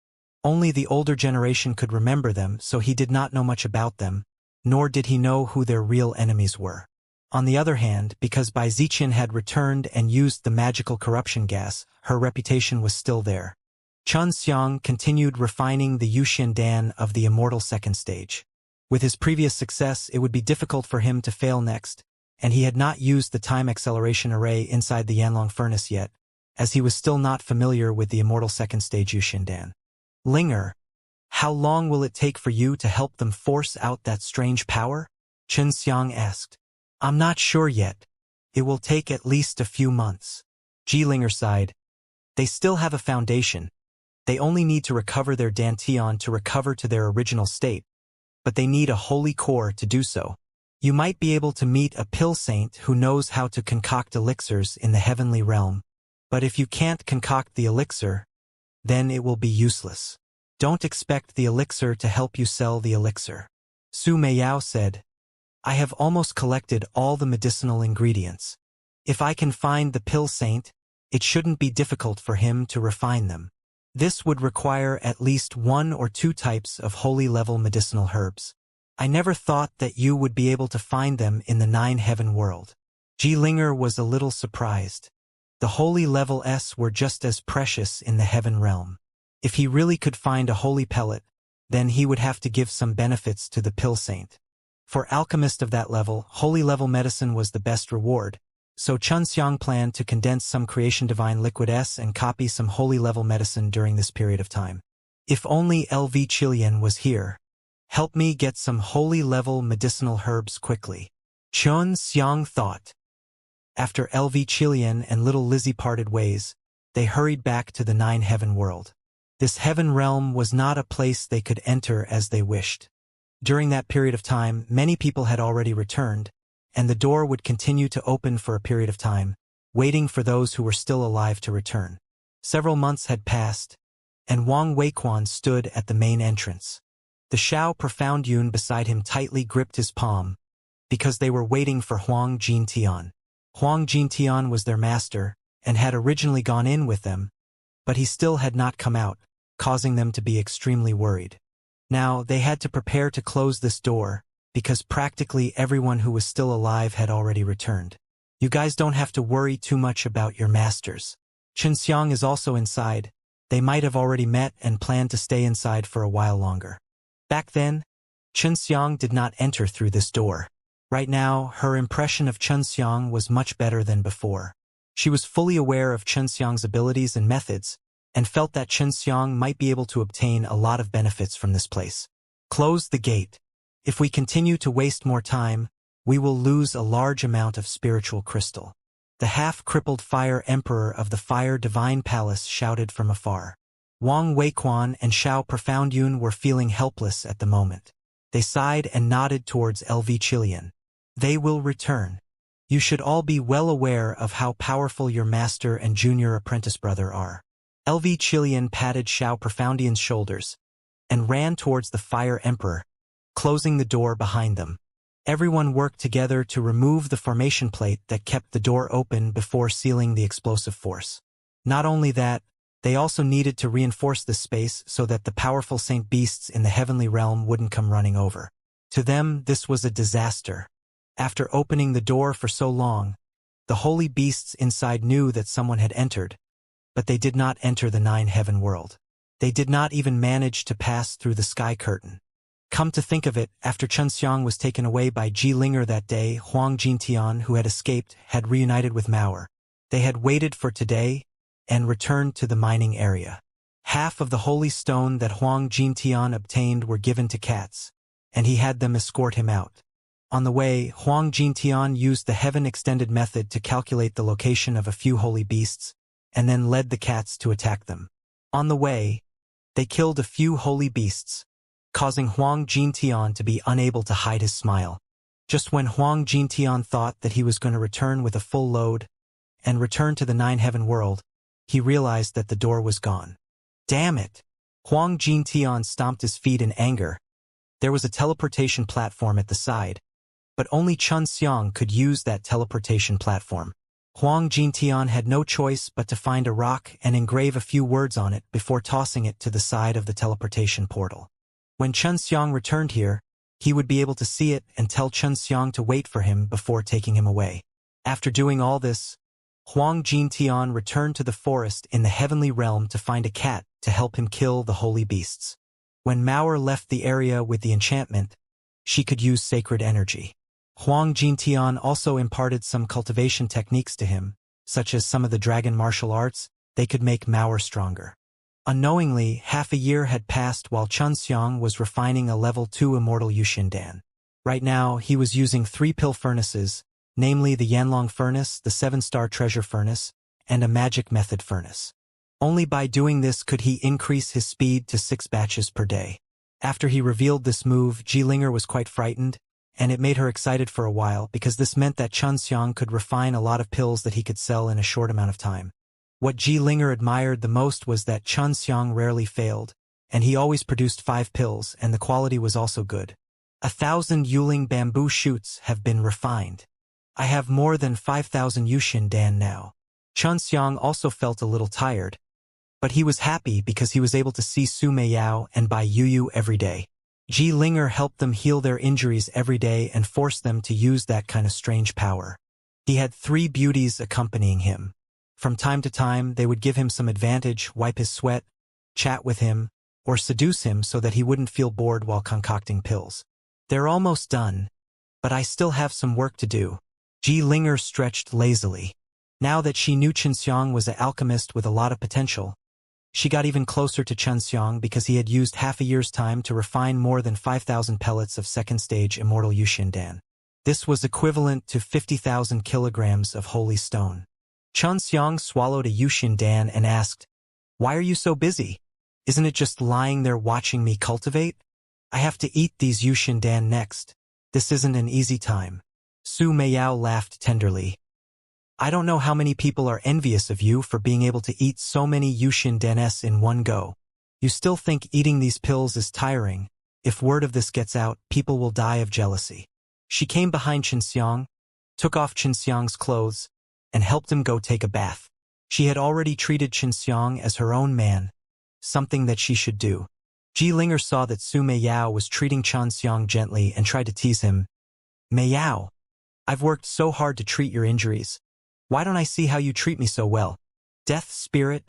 Only the older generation could remember them, so he did not know much about them, nor did he know who their real enemies were. On the other hand, because Bai Ziqian had returned and used the magical corruption gas, her reputation was still there. Xianxia continued refining the Yuxian Dan of the Immortal second stage. With his previous success, it would be difficult for him to fail next, and he had not used the time acceleration array inside the Yanlong furnace yet, as he was still not familiar with the Immortal second stage Yuxian Dan. Linger, how long will it take for you to help them force out that strange power? Xianxia asked. I'm not sure yet. It will take at least a few months. Linger sighed. They still have a foundation. They only need to recover their dantian to recover to their original state, but they need a holy core to do so. You might be able to meet a pill saint who knows how to concoct elixirs in the heavenly realm, but if you can't concoct the elixir, then it will be useless. Don't expect the elixir to help you sell the elixir. Su Meiyao said, I have almost collected all the medicinal ingredients. If I can find the pill saint, it shouldn't be difficult for him to refine them. This would require at least 1 or 2 types of holy-level medicinal herbs. I never thought that you would be able to find them in the 9-heaven world. Linger was a little surprised. The holy level S were just as precious in the heaven realm. If he really could find a holy pellet, then he would have to give some benefits to the pill saint. For alchemist of that level, holy level medicine was the best reward, so Xianxia planned to condense some creation divine liquid S and copy some holy level medicine during this period of time. If only LV Chilian was here. Help me get some holy level medicinal herbs quickly. Xianxia thought. After LV Chilian and little Lizzie parted ways, they hurried back to the 9-heaven world. This heaven realm was not a place they could enter as they wished. During that period of time, many people had already returned, and the door would continue to open for a period of time, waiting for those who were still alive to return. Several months had passed, and Wang Weiquan stood at the main entrance. The Shao Profound Yun beside him tightly gripped his palm, because they were waiting for Huang Jintian. Huang Jintian was their master, and had originally gone in with them, but he still had not come out, causing them to be extremely worried. Now, they had to prepare to close this door, because practically everyone who was still alive had already returned. You guys don't have to worry too much about your masters. Xianxia is also inside. They might have already met and planned to stay inside for a while longer. Back then, Xianxia did not enter through this door. Right now, her impression of Xianxia was much better than before. She was fully aware of Xianxia's abilities and methods, and felt that Xianxia might be able to obtain a lot of benefits from this place. Close the gate. If we continue to waste more time, we will lose a large amount of spiritual crystal. The half-crippled Fire Emperor of the Fire Divine Palace shouted from afar. Wang Weiquan and Xiao Profoundyun were feeling helpless at the moment. They sighed and nodded towards LV Chilian. They will return. You should all be well aware of how powerful your master and junior apprentice brother are. LV Chilian patted Xiao Profoundyun's shoulders and ran towards the Fire Emperor, closing the door behind them. Everyone worked together to remove the formation plate that kept the door open before sealing the explosive force. Not only that, they also needed to reinforce this space so that the powerful saint beasts in the heavenly realm wouldn't come running over. To them, this was a disaster. After opening the door for so long, the holy beasts inside knew that someone had entered, but they did not enter the nine-heaven world. They did not even manage to pass through the sky curtain. Come to think of it, after Xianxia was taken away by Ji Linger that day, Huang Jintian, who had escaped, had reunited with Mauer. They had waited for today and returned to the mining area. Half of the holy stone that Huang Jintian obtained were given to cats, and he had them escort him out. On the way, Huang Jintian used the heaven-extended method to calculate the location of a few holy beasts, and then led the cats to attack them. On the way, they killed a few holy beasts, causing Huang Jintian to be unable to hide his smile. Just when Huang Jintian thought that he was going to return with a full load and return to the nine-heaven world, he realized that the door was gone. Damn it! Huang Jintian stomped his feet in anger. There was a teleportation platform at the side, but only Xianxia could use that teleportation platform. Huang Jintian had no choice but to find a rock and engrave a few words on it before tossing it to the side of the teleportation portal. When Xianxia returned here, he would be able to see it and tell Xianxia to wait for him before taking him away. After doing all this, Huang Jintian returned to the forest in the heavenly realm to find a cat to help him kill the holy beasts. When Mauer left the area with the enchantment, she could use sacred energy. Huang Jintian also imparted some cultivation techniques to him, such as some of the dragon martial arts. They could make Mauer stronger. Unknowingly, half a year had passed while Xianxia was refining a level 2 immortal Yuxindan. Right now, he was using 3 pill furnaces, namely the Yanlong furnace, the 7-star treasure furnace, and a magic method furnace. Only by doing this could he increase his speed to 6 batches per day. After he revealed this move, Ji Linger was quite frightened, and it made her excited for a while because this meant that Xianxia could refine a lot of pills that he could sell in a short amount of time. What Ji Linger admired the most was that Xianxia rarely failed, and he always produced 5 pills, and the quality was also good. 1,000 Yuling bamboo shoots have been refined. I have more than 5,000 Yuxindan now. Xianxia also felt a little tired, but he was happy because he was able to see Su Meiyao and Bai Yuyu every day. Ji Linger helped them heal their injuries every day and forced them to use that kind of strange power. He had 3 beauties accompanying him. From time to time, they would give him some advantage, wipe his sweat, chat with him, or seduce him so that he wouldn't feel bored while concocting pills. They're almost done, but I still have some work to do. Ji Linger stretched lazily. Now that she knew Xianxia was an alchemist with a lot of potential, she got even closer to Xianxia because he had used half a year's time to refine more than 5,000 pellets of second-stage immortal Yuxindan. This was equivalent to 50,000 kilograms of holy stone. Xianxia swallowed a Yuxindan and asked, "Why are you so busy? Isn't it just lying there watching me cultivate? I have to eat these Yuxindan next. This isn't an easy time." Su Meiyao laughed tenderly. "I don't know how many people are envious of you for being able to eat so many Yuxindanes in one go. You still think eating these pills is tiring. If word of this gets out, people will die of jealousy." She came behind Xianxia, took off Xianxia's clothes, and helped him go take a bath. She had already treated Xianxia as her own man, something that she should do. Ji Linger saw that Su Meiyao was treating Xianxia gently and tried to tease him. "Meiyao, I've worked so hard to treat your injuries. Why don't I see how you treat me so well? Death spirit,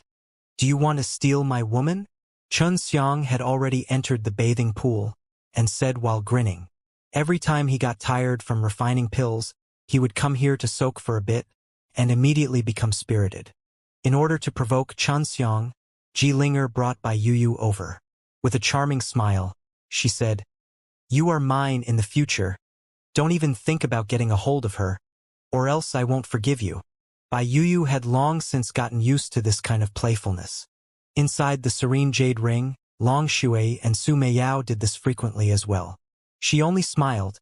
do you want to steal my woman?" Xianxia had already entered the bathing pool and said while grinning. Every time he got tired from refining pills, he would come here to soak for a bit and immediately become spirited. In order to provoke Xianxia, Ji Linger brought Bai Yuyu over. With a charming smile, she said, You are mine in the future. Don't even think about getting a hold of her, or else I won't forgive you. Bai Yuyu had long since gotten used to this kind of playfulness. Inside the serene jade ring, Long Shui and Su Meiyao did this frequently as well. She only smiled,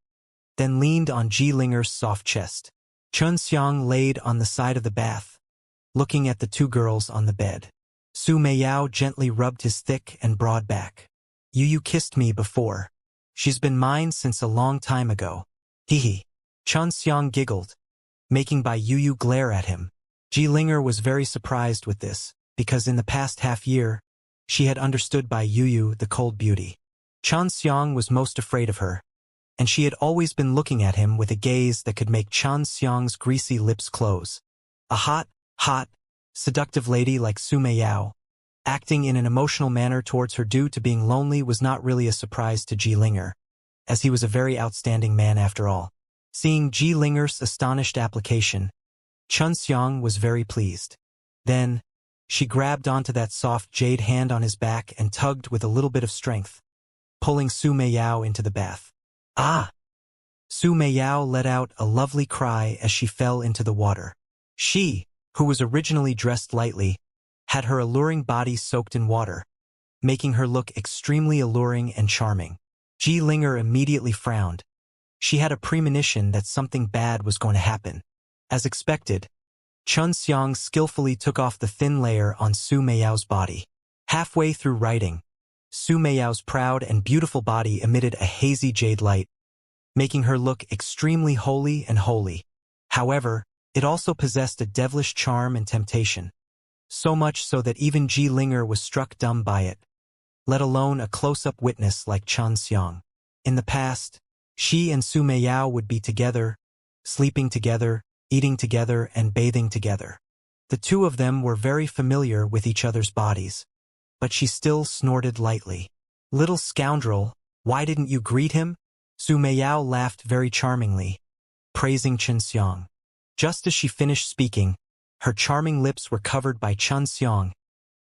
then leaned on Ji Linger's soft chest. Chun Xiang laid on the side of the bath, looking at the two girls on the bed. Su Meiyao gently rubbed his thick and broad back. Yuyu kissed me before. She's been mine since a long time ago. Hee. Chun Xiang giggled, making Bai Yuyu glare at him. Ji Linger was very surprised with this, because in the past half-year, she had understood Bai Yuyu the cold beauty. Chun Xiang was most afraid of her, and she had always been looking at him with a gaze that could make Chun Xiang's greasy lips close. A hot, seductive lady like Su Meiyao, acting in an emotional manner towards her due to being lonely was not really a surprise to Ji Linger, as he was a very outstanding man after all. Seeing Ji Linger's astonished application, Chun Xiang was very pleased. Then, she grabbed onto that soft jade hand on his back and tugged with a little bit of strength, pulling Su Meiyao into the bath. Ah! Su Meiyao let out a lovely cry as she fell into the water. She, who was originally dressed lightly, had her alluring body soaked in water, making her look extremely alluring and charming. Ji Linger immediately frowned. She had a premonition that something bad was going to happen. As expected, Chun Xiang skillfully took off the thin layer on Su Meiyao's body. Halfway through writing, Su Meiyao's proud and beautiful body emitted a hazy jade light, making her look extremely holy and holy. However, it also possessed a devilish charm and temptation, so much so that even Ji Linger was struck dumb by it, let alone a close-up witness like Chun Xiang. In the past, she and Su Meiyao would be together, sleeping together, eating together, and bathing together. The two of them were very familiar with each other's bodies, but she still snorted lightly. Little scoundrel, why didn't you greet him? Su Meiyao laughed very charmingly, praising Chun Xiang. Just as she finished speaking, her charming lips were covered by Chun Xiang,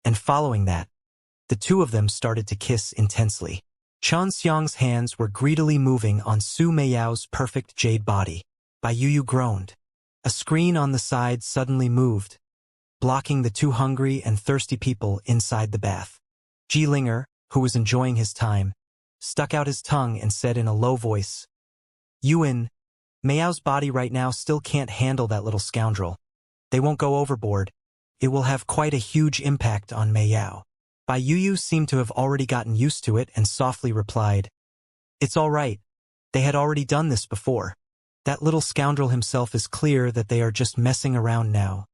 and following that, the two of them started to kiss intensely. Chun Xiang's hands were greedily moving on Su Meiyao's perfect jade body. Bai Yuyu groaned. A screen on the side suddenly moved, blocking the two hungry and thirsty people inside the bath. Ji Linger, who was enjoying his time, stuck out his tongue and said in a low voice, Yuan, Meiyao's body right now still can't handle that little scoundrel. They won't go overboard. It will have quite a huge impact on Meiyao. Bai Yuyu seemed to have already gotten used to it and softly replied, It's all right. They had already done this before. That little scoundrel himself is clear that they are just messing around now.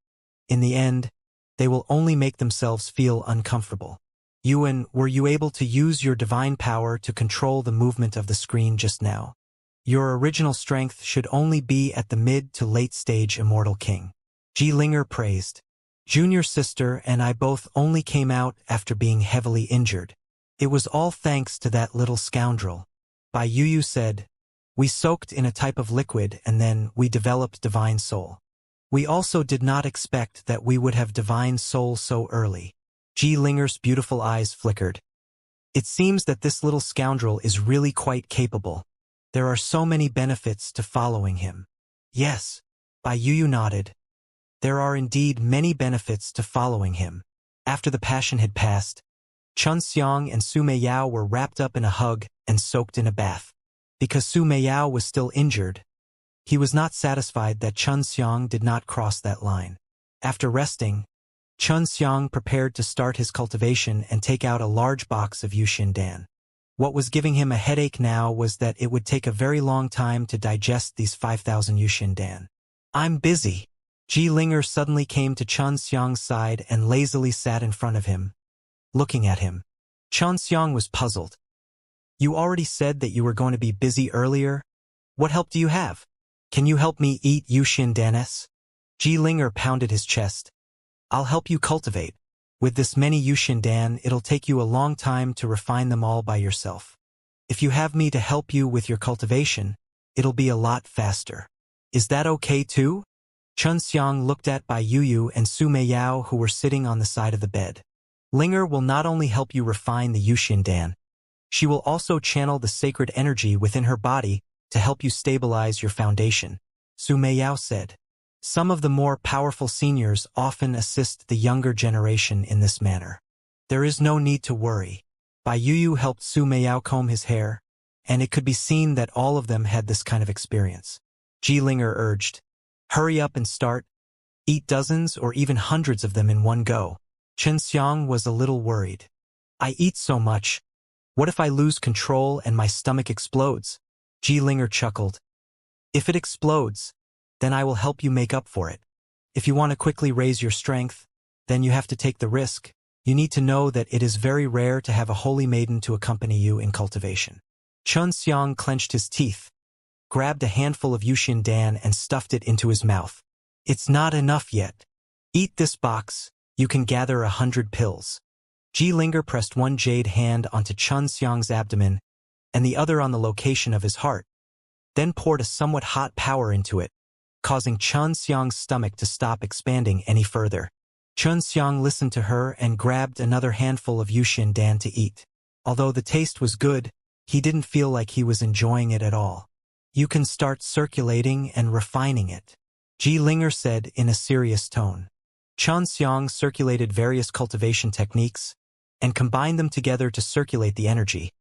In the end, they will only make themselves feel uncomfortable. Yuan, were you able to use your divine power to control the movement of the screen just now? Your original strength should only be at the mid to late stage Immortal King. Ji Linger praised. Junior sister and I both only came out after being heavily injured. It was all thanks to that little scoundrel. Bai Yuyu said, We soaked in a type of liquid and then we developed divine soul. We also did not expect that we would have divine soul so early. Ji Linger's beautiful eyes flickered. It seems that this little scoundrel is really quite capable. There are so many benefits to following him. Yes, Bai Yuyu nodded. There are indeed many benefits to following him. After the passion had passed, Chun Xiang and Su Meiyao were wrapped up in a hug and soaked in a bath. Because Su Meiyao was still injured, he was not satisfied that Chun Xiang did not cross that line. After resting, Chun Xiang prepared to start his cultivation and take out a large box of Yushindan. What was giving him a headache now was that it would take a very long time to digest these 5,000 Yushindan. I'm busy. Ji Linger suddenly came to Chun Xiang's side and lazily sat in front of him, looking at him. Chun Xiang was puzzled. You already said that you were going to be busy earlier. What help do you have? Can you help me eat Yushindanes? Ji Linger pounded his chest. I'll help you cultivate. With this many Yushindan, it'll take you a long time to refine them all by yourself. If you have me to help you with your cultivation, it'll be a lot faster. Is that okay too? Chun Xiang looked at Bai Yuyu and Su Meiyao who were sitting on the side of the bed. Linger will not only help you refine the Yushindan, She will also channel the sacred energy within her body to help you stabilize your foundation, Su Meiyao said. Some of the more powerful seniors often assist the younger generation in this manner. There is no need to worry. Bai Yuyu helped Su Meiyao comb his hair, and it could be seen that all of them had this kind of experience. Linger urged, "Hurry up and start. Eat dozens or even hundreds of them in one go." Xianxia was a little worried. "I eat so much. What if I lose control and my stomach explodes?" Linger chuckled. "If it explodes, then I will help you make up for it. If you want to quickly raise your strength, then you have to take the risk. You need to know that it is very rare to have a holy maiden to accompany you in cultivation." Xianxia clenched his teeth, grabbed a handful of Yuxian Dan and stuffed it into his mouth. "It's not enough yet. Eat this box, you can gather 100 pills." Linger pressed one jade hand onto Xiang's abdomen and the other on the location of his heart, then poured a somewhat hot power into it, causing Xiang's stomach to stop expanding any further. Xiang listened to her and grabbed another handful of Yuxian Dan to eat. Although the taste was good, he didn't feel like he was enjoying it at all. "You can start circulating and refining it," Linger said in a serious tone. Xiang circulated various cultivation techniques and combined them together to circulate the energy,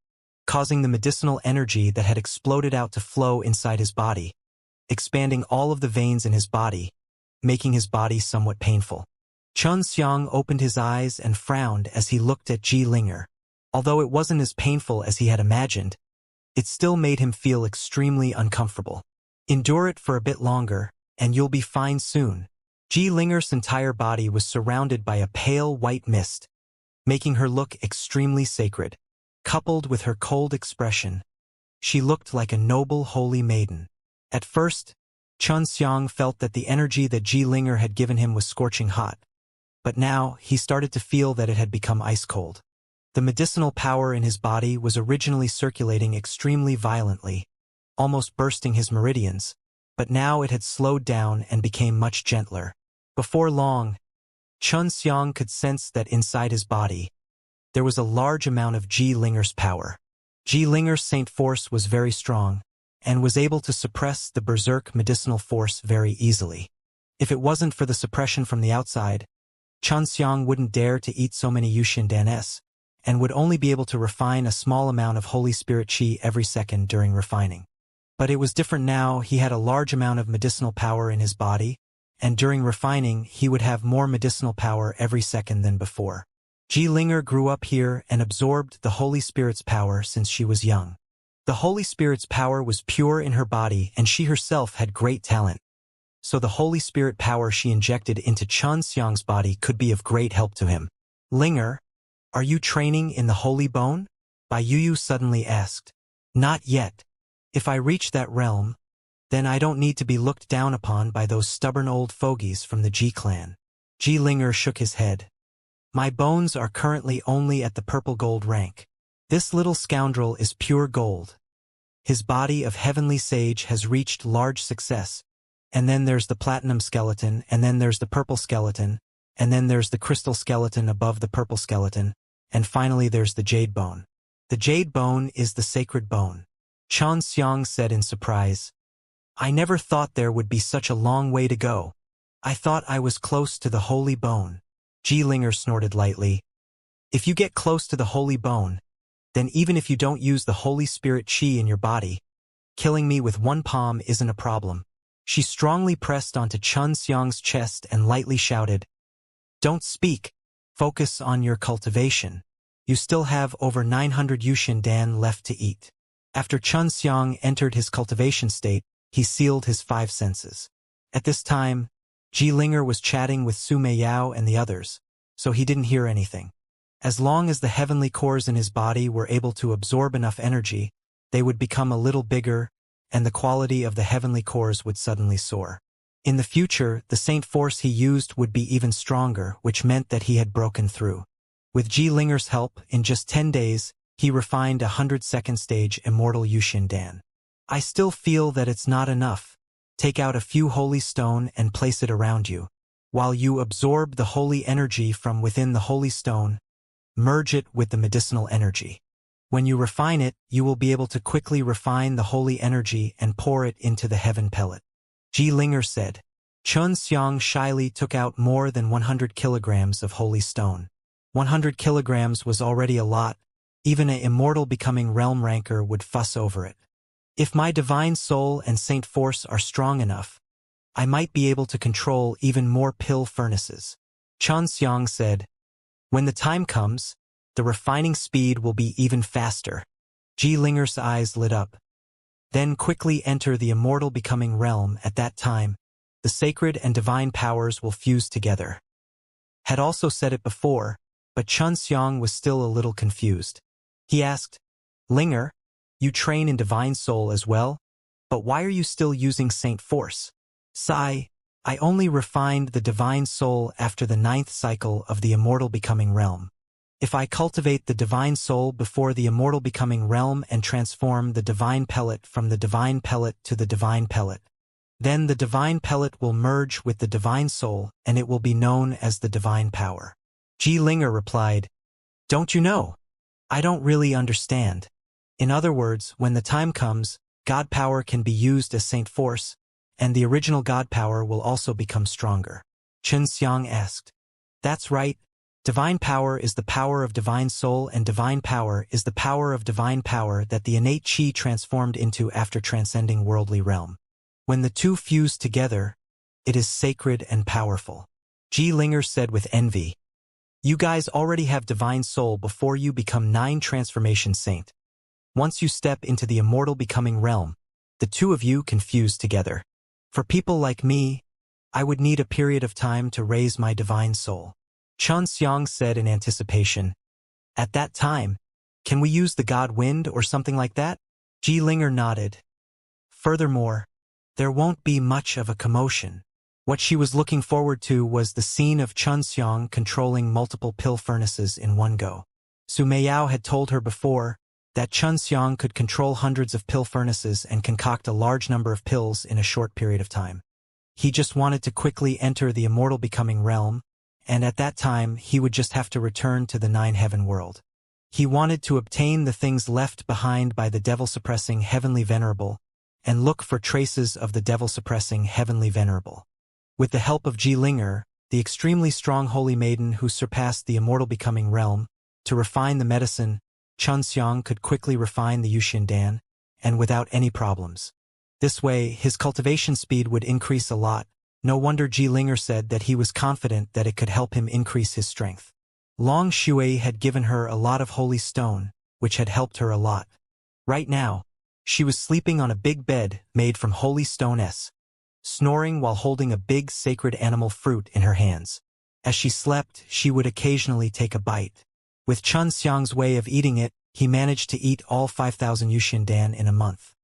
causing the medicinal energy that had exploded out to flow inside his body, expanding all of the veins in his body, making his body somewhat painful. Xiang opened his eyes and frowned as he looked at Linger. Although it wasn't as painful as he had imagined, it still made him feel extremely uncomfortable. "Endure it for a bit longer, and you'll be fine soon." Linger's entire body was surrounded by a pale white mist, making her look extremely sacred. Coupled with her cold expression, she looked like a noble holy maiden. At first, Xiang felt that the energy that Linger had given him was scorching hot, but now he started to feel that it had become ice cold. The medicinal power in his body was originally circulating extremely violently, almost bursting his meridians, but now it had slowed down and became much gentler. Before long, Xiang could sense that inside his body, there was a large amount of Linger's power. Linger's Saint Force was very strong, and was able to suppress the berserk medicinal force very easily. If it wasn't for the suppression from the outside, Xiang wouldn't dare to eat so many Yuxian Danes, and would only be able to refine a small amount of Holy Spirit Qi every second during refining. But it was different now. He had a large amount of medicinal power in his body, and during refining he would have more medicinal power every second than before. Linger grew up here and absorbed the Holy Spirit's power since she was young. The Holy Spirit's power was pure in her body and she herself had great talent. So the Holy Spirit power she injected into Xiang's body could be of great help to him. "Linger, are you training in the Holy Bone?" Bai Yuyu suddenly asked. "Not yet. If I reach that realm, then I don't need to be looked down upon by those stubborn old fogies from the Ji clan." Linger shook his head. "My bones are currently only at the purple gold rank. This little scoundrel is pure gold. His body of heavenly sage has reached large success, and then there's the platinum skeleton, and then there's the purple skeleton, and then there's the crystal skeleton above the purple skeleton, and finally there's the jade bone. The jade bone is the sacred bone." Xiang said in surprise. "I never thought there would be such a long way to go. I thought I was close to the holy bone." Linger snorted lightly. "If you get close to the holy bone, then even if you don't use the Holy Spirit Qi in your body, killing me with one palm isn't a problem." She strongly pressed onto Xiang's chest and lightly shouted, "Don't speak. Focus on your cultivation. You still have over 900 Yuxian Dan left to eat." After Xiang entered his cultivation state, he sealed his 5 senses. At this time, Linger was chatting with Su Meiyao and the others, so he didn't hear anything. As long as the heavenly cores in his body were able to absorb enough energy, they would become a little bigger, and the quality of the heavenly cores would suddenly soar. In the future, the Saint Force he used would be even stronger, which meant that he had broken through. With Linger's help, in just 10 days, he refined a 100-second stage Immortal Yuxian Dan. "I still feel that it's not enough. Take out a few holy stone and place it around you. While you absorb the holy energy from within the holy stone, merge it with the medicinal energy. When you refine it, you will be able to quickly refine the holy energy and pour it into the heaven pellet. Linger said. Xianxia shyly took out more than 100 kilograms of holy stone. 100 kilograms was already a lot. Even an immortal becoming realm ranker would fuss over it. If my divine soul and saint force are strong enough, I might be able to control even more pill furnaces. Xianxia said. When the time comes, the refining speed will be even faster. Linger's eyes lit up. Then quickly enter the immortal becoming realm. At that time, the sacred and divine powers will fuse together. Had also said it before, but Xianxia was still a little confused. He asked, Linger, you train in divine soul as well? But why are you still using saint force? Sigh, I only refined the divine soul after the 9th cycle of the immortal becoming realm. If I cultivate the divine soul before the immortal becoming realm and transform the divine pellet from the divine pellet to the divine pellet, then the divine pellet will merge with the divine soul and it will be known as the divine power. Linger replied, Don't you know? I don't really understand. In other words, when the time comes, God power can be used as saint force, and the original God power will also become stronger. Xianxia asked. That's right. Divine power is the power of divine soul and divine power is the power of divine power that the innate chi transformed into after transcending worldly realm. When the two fuse together, it is sacred and powerful. Linger said with envy. You guys already have divine soul before you become 9 transformation saint. Once you step into the immortal becoming realm, the two of you can fuse together. For people like me, I would need a period of time to raise my divine soul. Xianxia said in anticipation. At that time, can we use the god wind or something like that? Linger nodded. Furthermore, there won't be much of a commotion. What she was looking forward to was the scene of Xianxia controlling multiple pill furnaces in one go. Su Meiyao had told her before that Xianxia could control hundreds of pill furnaces and concoct a large number of pills in a short period of time. He just wanted to quickly enter the immortal becoming realm, and at that time he would just have to return to the 9 heaven world. He wanted to obtain the things left behind by the devil-suppressing heavenly venerable, and look for traces of the devil-suppressing heavenly venerable. With the help of Linger, the extremely strong holy maiden who surpassed the immortal becoming realm, to refine the medicine, Xianxia could quickly refine the Yuxian Dan, and without any problems. This way, his cultivation speed would increase a lot. No wonder Linger said that he was confident that it could help him increase his strength. Long Shui had given her a lot of holy stone, which had helped her a lot. Right now, she was sleeping on a big bed made from holy stone snoring while holding a big sacred animal fruit in her hands. As she slept, she would occasionally take a bite. With Xiang's way of eating it, he managed to eat all 5,000 Yuxian Dan in a month.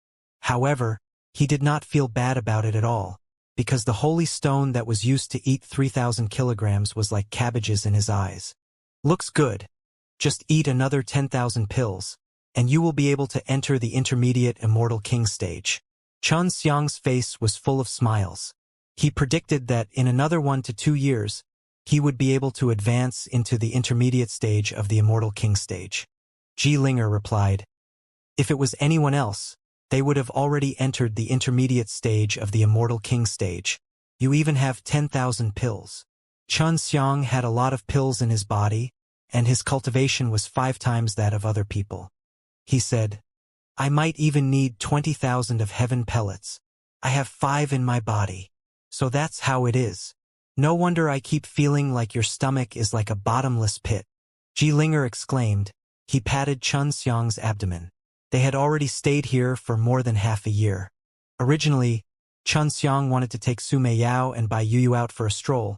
However, he did not feel bad about it at all, because the holy stone that was used to eat 3,000 kilograms was like cabbages in his eyes. Looks good. Just eat another 10,000 pills, and you will be able to enter the intermediate immortal king stage. Xiang's face was full of smiles. He predicted that in another 1 to 2 years, he would be able to advance into the intermediate stage of the immortal king stage. Linger replied, If it was anyone else, they would have already entered the intermediate stage of the immortal king stage. You even have 10,000 pills. Xiang had a lot of pills in his body, and his cultivation was 5 times that of other people. He said, I might even need 20,000 of heaven pellets. I have 5 in my body. So that's how it is. No wonder I keep feeling like your stomach is like a bottomless pit. Linger exclaimed. He patted Xiang's abdomen. They had already stayed here for more than half a year. Originally, Xiang wanted to take Su Meiyao and Bai Yu out for a stroll,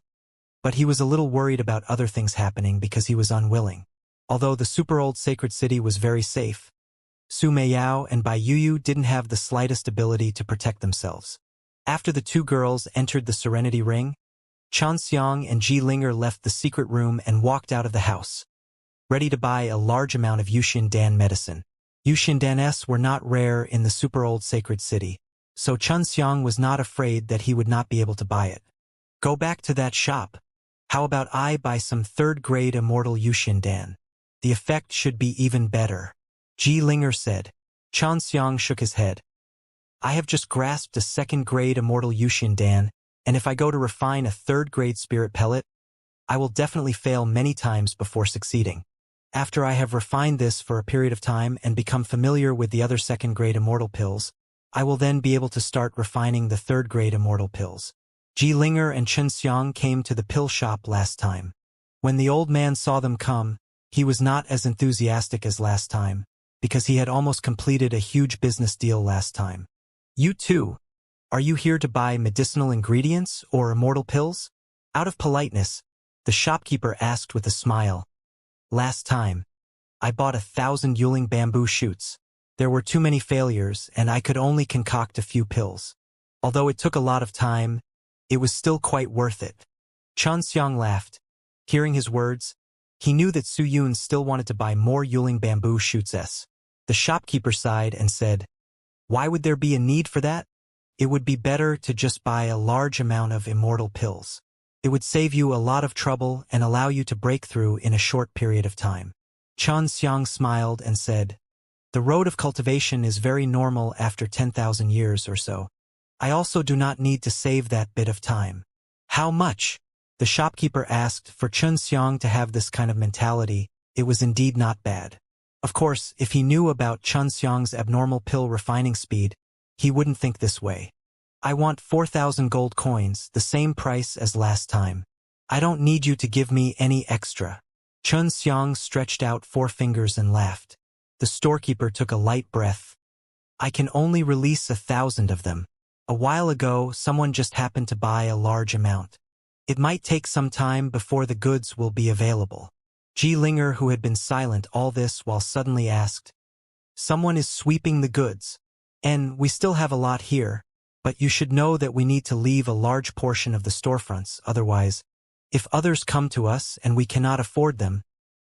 but he was a little worried about other things happening because he was unwilling. Although the super old sacred city was very safe, Su Meiyao and Bai Yu didn't have the slightest ability to protect themselves. After the 2 girls entered the Serenity Ring, Xiang and Linger left the secret room and walked out of the house, ready to buy a large amount of Yuxian Dan medicine. Yuxian Danes were not rare in the super old sacred city, so Xiang was not afraid that he would not be able to buy it. Go back to that shop. How about I buy some 3rd-grade immortal Yuxian Dan? The effect should be even better. Ji Linger said. Xianxia shook his head. I have just grasped a second-grade immortal Yuxian Dan, and if I go to refine a third-grade spirit pellet, I will definitely fail many times before succeeding. After I have refined this for a period of time and become familiar with the other second-grade immortal pills, I will then be able to start refining the third-grade immortal pills. Ji Linger and Xianxia came to the pill shop last time. When the old man saw them come, he was not as enthusiastic as last time, because he had almost completed a huge business deal last time. You too. Are you here to buy medicinal ingredients or immortal pills? Out of politeness, the shopkeeper asked with a smile. Last time, I bought 1,000 Yuling bamboo shoots. There were too many failures, and I could only concoct a few pills. Although it took a lot of time, it was still quite worth it. Xianxia laughed. Hearing his words, he knew that Su Yun still wanted to buy more Yuling bamboo shoots. The shopkeeper sighed and said, Why would there be a need for that? It would be better to just buy a large amount of immortal pills. It would save you a lot of trouble and allow you to break through in a short period of time. Xianxia smiled and said, The road of cultivation is very normal after 10,000 years or so. I also do not need to save that bit of time. How much? The shopkeeper asked. For Xianxia to have this kind of mentality, it was indeed not bad. Of course, if he knew about Xianxia's abnormal pill refining speed, he wouldn't think this way. I want 4,000 gold coins, the same price as last time. I don't need you to give me any extra. Xianxia stretched out 4 fingers and laughed. The storekeeper took a light breath. I can only release 1,000 of them. A while ago, someone just happened to buy a large amount. It might take some time before the goods will be available. Ji Linger, who had been silent all this while, suddenly asked, Someone is sweeping the goods. And we still have a lot here, but you should know that we need to leave a large portion of the storefronts, otherwise, if others come to us and we cannot afford them,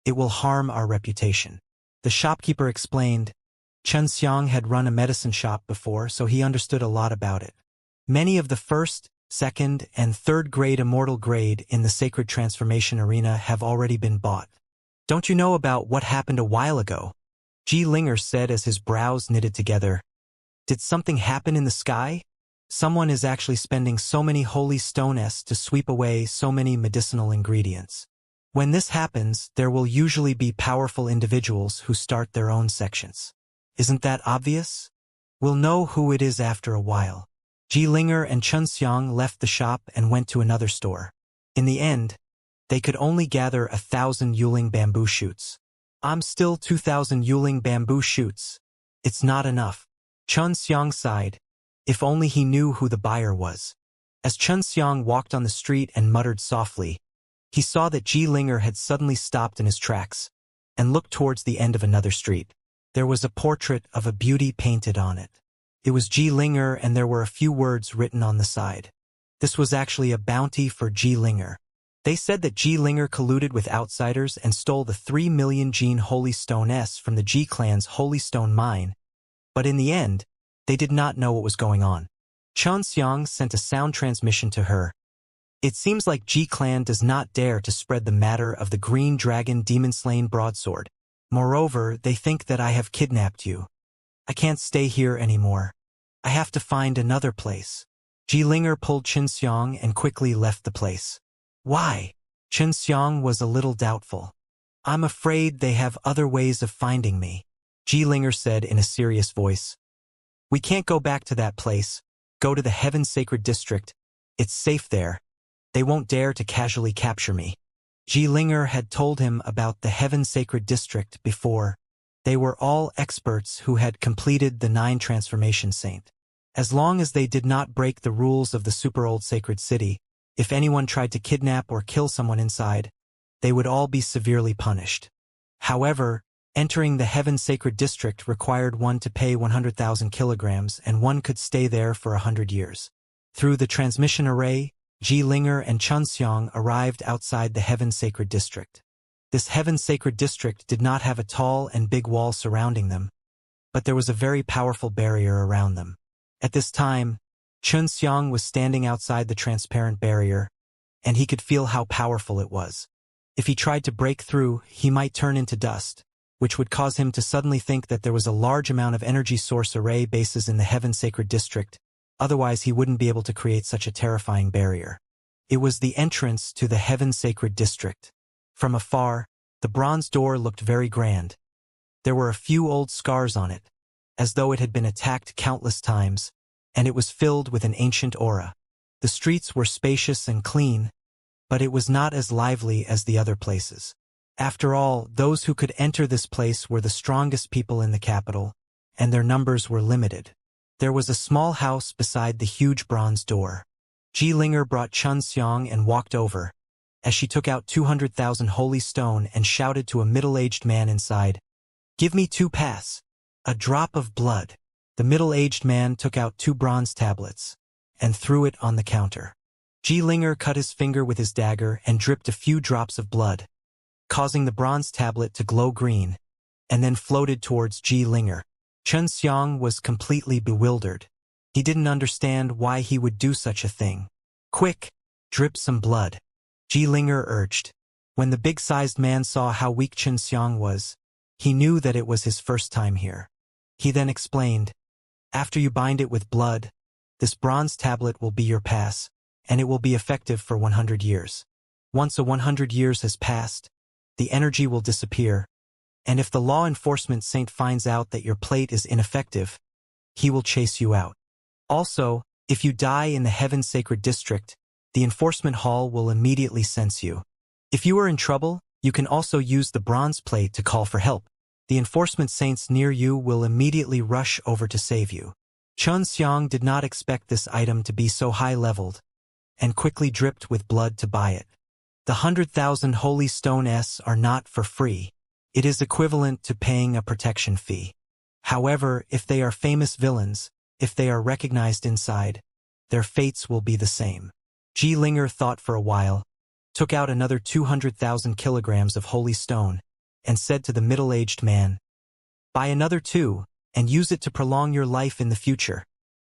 it will harm our reputation. The shopkeeper explained. Xianxia had run a medicine shop before, so he understood a lot about it. Many of the first, second, and third grade immortal grade in the sacred transformation arena have already been bought. Don't you know about what happened a while ago? Ji Linger said as his brows knitted together. Did something happen in the sky? Someone is actually spending so many holy stones to sweep away so many medicinal ingredients. When this happens, there will usually be powerful individuals who start their own sections. Isn't that obvious? We'll know who it is after a while. Ji Linger and Xianxia left the shop and went to another store. In the end, they could only gather 1,000 Yuling bamboo shoots. I'm still 2,000 Yuling bamboo shoots. It's not enough. Xianxia sighed. If only he knew who the buyer was. As Xianxia walked on the street and muttered softly, he saw that Ji Linger had suddenly stopped in his tracks and looked towards the end of another street. There was a portrait of a beauty painted on it. It was Ji Linger, and there were a few words written on the side. This was actually a bounty for Ji Linger. They said that Ji Linger colluded with outsiders and stole the 3 million Jin Holy Stone S from the Ji clan's Holy Stone mine, but in the end, they did not know what was going on. Xianxia sent a sound transmission to her. It seems like Ji clan does not dare to spread the matter of the Green Dragon Demon-Slain broadsword. Moreover, they think that I have kidnapped you. I can't stay here anymore. I have to find another place. Ji Linger pulled Xianxia and quickly left the place. Why? Xianxia was a little doubtful. I'm afraid they have other ways of finding me, Ji Linger said in a serious voice. We can't go back to that place. Go to the Heaven Sacred District. It's safe there. They won't dare to casually capture me. Ji Linger had told him about the Heaven Sacred District before. They were all experts who had completed the 9 transformation saint. As long as they did not break the rules of the super old sacred city, if anyone tried to kidnap or kill someone inside, they would all be severely punished. However, entering the Heaven Sacred District required one to pay 100,000 kilograms, and one could stay there for 100 years. Through the transmission array, Ji Linger and Xianxia arrived outside the Heaven Sacred District. This Heaven Sacred District did not have a tall and big wall surrounding them, but there was a very powerful barrier around them. At this time, Xianxia was standing outside the transparent barrier, and he could feel how powerful it was. If he tried to break through, he might turn into dust. which would cause him to suddenly think that there was a large amount of energy source array bases in the Heaven Sacred District, otherwise he wouldn't be able to create such a terrifying barrier. It was the entrance to the Heaven Sacred District. From afar, the bronze door looked very grand. There were a few old scars on it, as though it had been attacked countless times, and it was filled with an ancient aura. The streets were spacious and clean, but it was not as lively as the other places. After all, those who could enter this place were the strongest people in the capital, and their numbers were limited. There was a small house beside the huge bronze door. Linger brought Xianxia and walked over, as she took out 200,000 holy stone and shouted to a middle-aged man inside, "Give me 2 pass. A drop of blood." The middle-aged man took out 2 bronze tablets and threw it on the counter. Linger cut his finger with his dagger and dripped a few drops of blood, causing the bronze tablet to glow green, and then floated towards Linger. Xianxia was completely bewildered. He didn't understand why he would do such a thing. "Quick, drip some blood," Linger urged. When the big-sized man saw how weak Xianxia was, he knew that it was his first time here. He then explained, "After you bind it with blood, this bronze tablet will be your pass, and it will be effective for 100 years. Once 100 years has passed, the energy will disappear, and if the law enforcement saint finds out that your plate is ineffective, he will chase you out. Also, if you die in the Heaven Sacred District, the enforcement hall will immediately sense you. If you are in trouble, you can also use the bronze plate to call for help. The enforcement saints near you will immediately rush over to save you." Xianxia did not expect this item to be so high-leveled, and quickly dripped with blood to buy it. The 100,000 holy stones are not for free. It is equivalent to paying a protection fee. However, if they are famous villains, if they are recognized inside, their fates will be the same. Linger thought for a while, took out another 200,000 kilograms of holy stone, and said to the middle-aged man, "Buy another 2, and use it to prolong your life in the future."